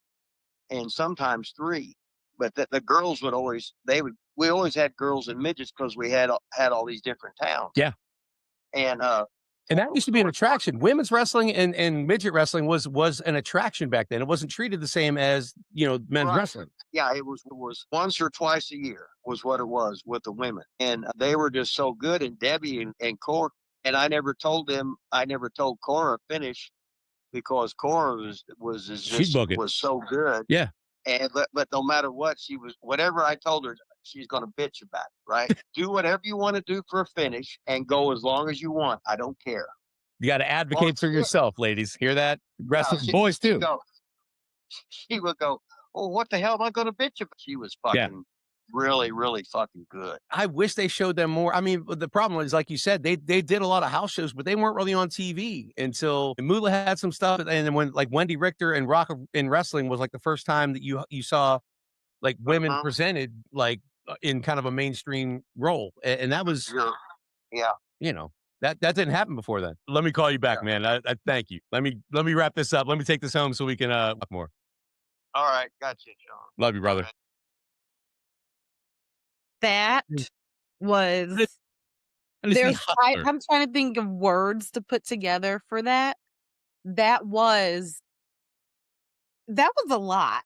and sometimes 3. But the girls would always we always had girls and midgets because we had all these different towns. Yeah. And And that used to be an attraction. Women's wrestling and midget wrestling was an attraction back then. It wasn't treated the same as, men's right. wrestling. Yeah, it was once or twice a year was what it was with the women, and they were just so good. And Debbie and Cora, and I never told Cora finish because Cora She'd book it. was so good. Yeah. And but no matter what, whatever I told her, she's going to bitch about it. Right? Do whatever you want to do for a finish, and go as long as you want. I don't care. You got to Well, advocate for yourself, ladies. Hear that? yeah, Wrestling boys too. she would go. Oh, what the hell am I going to bitch about? She was Yeah. fucking really, really fucking good. I wish they showed them more. I mean, the problem is, like you said, they did a lot of house shows, but they weren't really on TV until Moolah had some stuff, and then when like Wendy Richter and Rock in wrestling was like the first time that you saw like women Mhm. presented like in kind of a mainstream role, and that was Yeah. Yeah. you know that didn't happen before then. Let me call you back, man. I thank you. Let me wrap this up. Let me take this home so we can talk more. All right. Gotcha, Sean. Love you, brother. Okay. That was And it's the there's hustler. I'm trying to think of words to put together for that. That was that was a lot.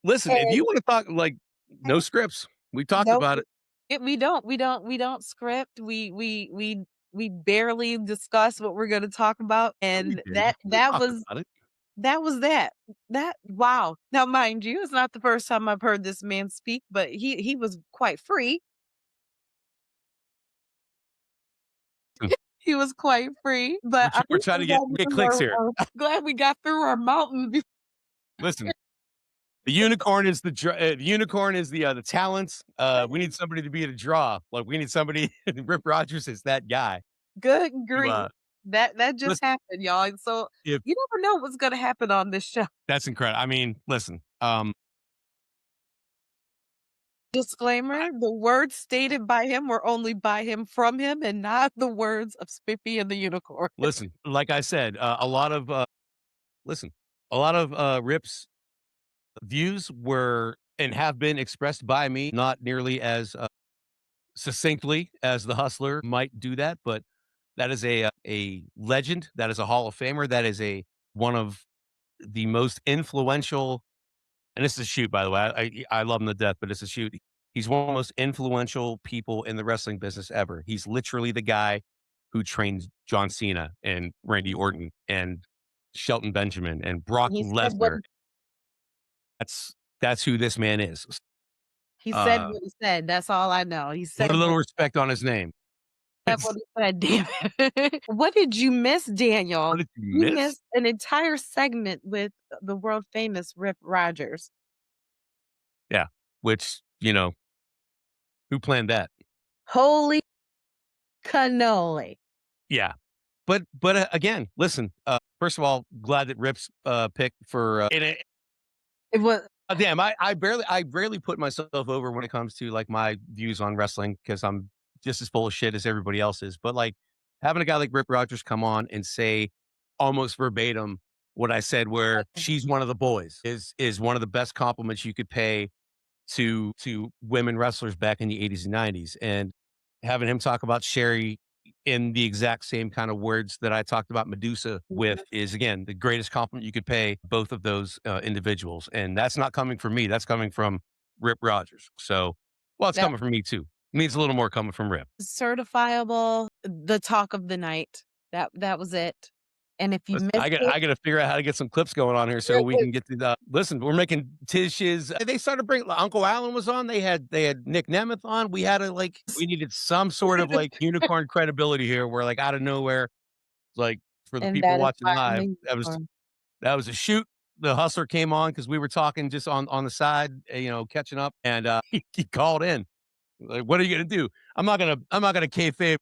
Listen, if And you want to talk like no scripts, we talked nope, about it. we don't script. We barely discuss what we're gonna talk about. No, we And did. that We that talked was about it. that was that. That wow. Now mind you, it's not the first time I've heard this man speak, but he was quite free. He was quite free, but We're I'm trying so to glad get clicks here. glad we got through our mountain Listen, the unicorn is the unicorn is the talents. We need somebody to be the draw. Like we need somebody. Rip Rogers is that guy. good To, grief. That just listen, happened, y'all. And so if you never know what's gonna happen on this show. that's incredible. I mean, listen. Disclaimer, the words stated by him were only by him from him and not the words of Spiffy and the unicorn. Listen. Like I said, a lot of listen, a lot of Rip's views were and have been expressed by me, not nearly as succinctly as the hustler might do that, but that is a legend. That is a Hall of Famer. That is a one of the most influential. And this is a shoot, by the way. I love him to death, but it's a shoot. He's one of the most influential people in the wrestling business ever. He's literally the guy who trained John Cena and Randy Orton and Shelton Benjamin and Brock He said what Lesnar. That's who this man is. he said Uh, what he said. That's all I know. He put a said little what respect on his name. what It's he said, damn it. What did you miss, what Daniel? did you You miss? missed an entire segment with the world famous Rip Rogers. Yeah, which who planned that? Holy cannoli. Yeah, but again, listen. First of all, glad that Rip's pick for It was damn, I rarely put myself over when it comes to like my views on wrestling because I'm just as full of shit as everybody else is. But like having a guy like Rip Rogers come on and say almost verbatim what I said, where she's one of the boys, is one of the best compliments you could pay to women wrestlers back in the 80s and 90s. And having him talk about Sherry in the exact same kind of words that I talked about Medusa with is again the greatest compliment you could pay both of those individuals. And that's not coming from me. That's coming from Rip Rogers. So, well, it's that coming from me too. Needs a little more coming from Rip. certifiable, the talk of the night. That was it. And if you Listen, missed it, I got to figure out how to get some clips going on here so we can get to the. Listen, we're making Tiz Shiz. They started bringing Uncle Alan was on. They had Nick Nemeth on. We had to like we needed some sort of like unicorn credibility here. Where like out of nowhere, like for the and people that is watching why I'm live, a that was unicorn. that was a shoot. The hustler came on because we were talking just on the side, catching up, and he called in. Like, what are you gonna do? I'm not gonna kayfabe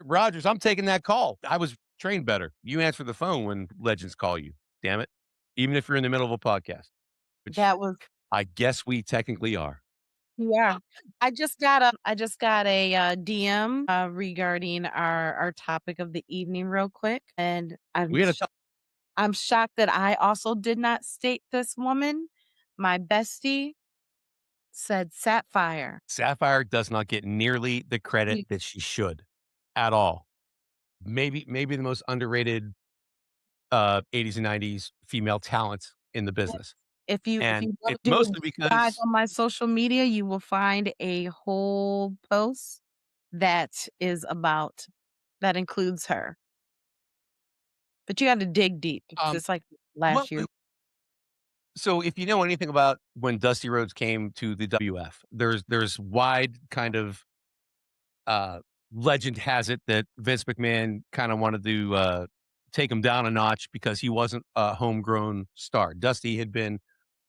Rogers. I'm taking that call. I was trained better. You answer the phone when legends call you. Damn it. Even if you're in the middle of a podcast, which That was I guess we technically are. yeah. I just got a DM regarding our topic of the evening real quick, and We gotta talk. I'm shocked that I also did not state this woman. My bestie said Sapphire. Sapphire does not get nearly the credit Ye- that she should at all. Maybe the most underrated 80s and 90s female talent in the business. if And you go it's do a mostly deep dive because on my social media, you will find a whole post that is about that includes her. But you got to dig deep. It's um just like what last year. so if you know anything about when Dusty Rhodes came to the WF, there's wide kind of uh legend has it that Vince McMahon kind of wanted to take him down a notch because he wasn't a homegrown star. Dusty had been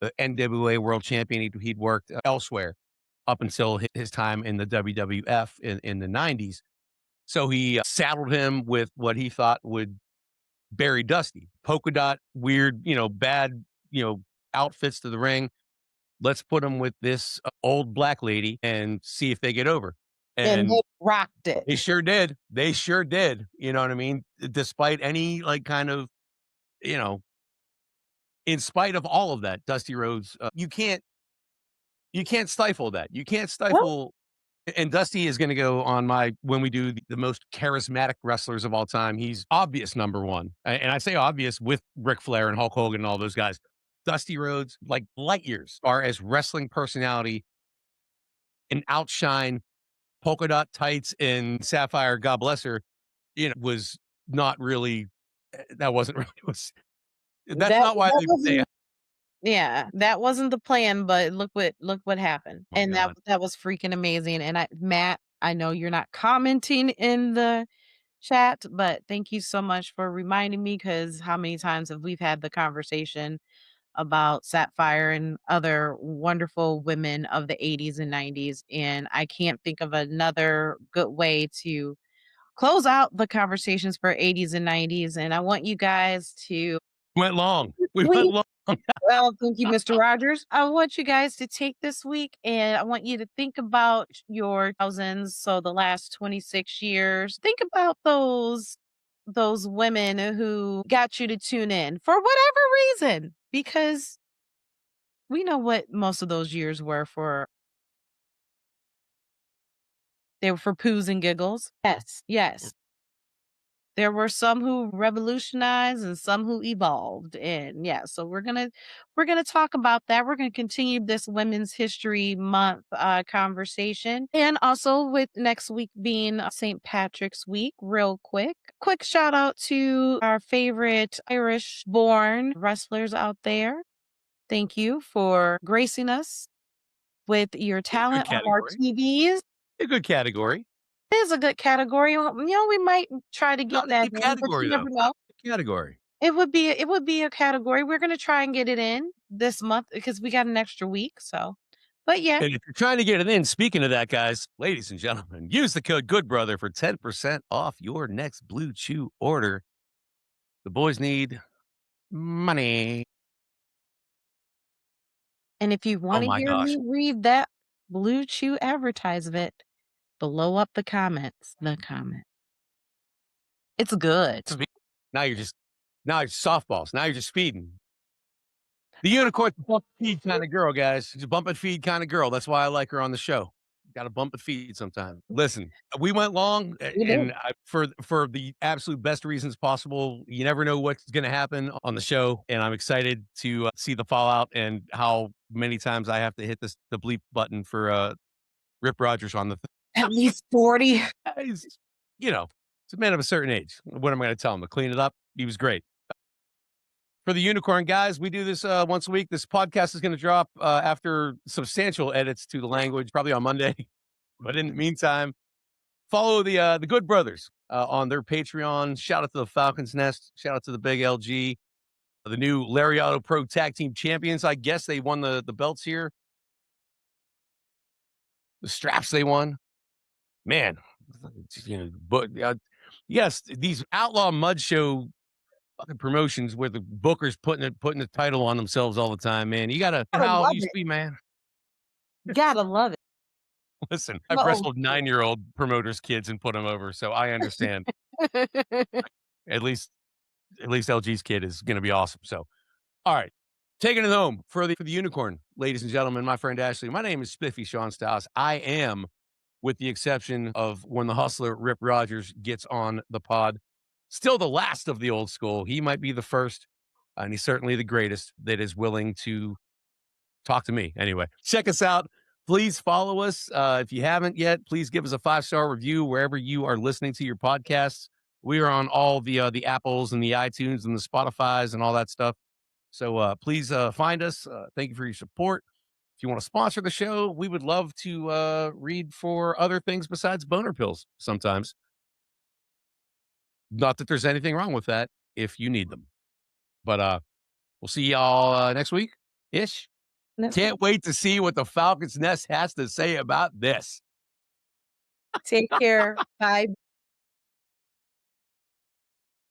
the NWA world champion. He'd worked elsewhere. up until his time in the WWF in the 90s. So he saddled him with what he thought would bury Dusty. Polka dot, weird, bad, outfits to the ring. Let's put him with this old black lady and see if they get over. And And they rocked it. they sure did. They sure did. You know what I mean? Despite any kind of, you know, in spite of all of that, Dusty Rhodes, you can't stifle that. You can't Well, stifle. And Dusty is going to go on when we do the most charismatic wrestlers of all time. He's obvious number one. And I say obvious with Ric Flair and Hulk Hogan and all those guys. Dusty Rhodes, like light years, as far as wrestling personality and outshine polka dot tights and Sapphire, God bless her, was not really, that wasn't really, that's that not why that they, oh wasn't yeah, that wasn't the plan, but look what happened. my And God. that was freaking amazing. And Matt, I know you're not commenting in the chat, but thank you so much for reminding me, because how many times have we had the conversation about Sapphire and other wonderful women of the 80s and 90s, and I can't think of another good way to close out the conversations for 80s and 90s. And I want you guys to Went long. We went tweet. long. Well, thank you, Mr. Rogers. I want you guys to take this week and I want you to think about your thousands. So the last 26 years, think about those women who got you to tune in for whatever reason, because we know what most of those years were for. They were for poos and giggles. Yes, yes. There were some who revolutionized and some who evolved. And yeah, so we're gonna talk about that. We're gonna continue this Women's History Month conversation. And also with next week being St. Patrick's Week, real quick. Quick shout out to our favorite Irish born wrestlers out there. Thank you for gracing us with your Good talent on our category. TVs. A good category. It is a good category. We might try to Not get a that deep in, but category you though. never Not know. a deep category. It would be a category. We're gonna try and get it in this month because we got an extra week. So, but yeah, And if you're trying to get it in, speaking of that, guys, ladies and gentlemen, use the code GoodBrother for 10% off your next Blue Chew order. The boys need money. and if you Oh want to my hear gosh. me read that Blue Chew advertisement, below up the comments. The comment. It's good. Now you're just now you're softballs. Now you're just feeding. The unicorn's a bump and feed kind of girl, guys. She's a bump and feed kind of girl. That's why I like her on the show. Got to bump and feed sometimes. Listen, we went long, We did. and for the absolute best reasons possible. You never know what's going to happen on the show, and I'm excited to see the fallout and how many times I have to hit the bleep button for Rip Rogers on the. At least 40. He's, you know, he's a man of a certain age. What am I going to tell him? To clean it up? He was great. For the unicorn guys, we do this once a week. This podcast is going to drop after substantial edits to the language, probably on Monday. But in the meantime, follow the Good Brothers on their Patreon. Shout out to the Falcons Nest. Shout out to the Big LG, the new Lariato Pro Tag Team Champions. I guess they won the belts here. The straps they won. Man, but yes, these Outlaw Mud Show fucking promotions where the bookers putting the title on themselves all the time, man. You gotta Gotta how it love used it. to be, man. Gotta love it. Listen, I've No. wrestled 9-year-old promoters' kids and put them over, so I understand. At least LG's kid is gonna be awesome. So, all right. Taking it home for the unicorn, ladies and gentlemen, my friend Ashley. My name is Spiffy Sean Stiles. I am, with the exception of when the hustler Rip Rogers gets on the pod, still the last of the old school. He might be the first, and he's certainly the greatest that is willing to talk to me. Anyway, check us out. Please follow us. If you haven't yet, please give us a 5-star review wherever you are listening to your podcasts. We are on all the Apples and the iTunes and the Spotify's and all that stuff. So please find us. Thank you for your support. If you want to sponsor the show, we would love to read for other things besides boner pills sometimes. Not that there's anything wrong with that if you need them. But we'll see y'all next week ish. Can't wait to see what the Falcon's Nest has to say about this. Take care. Bye.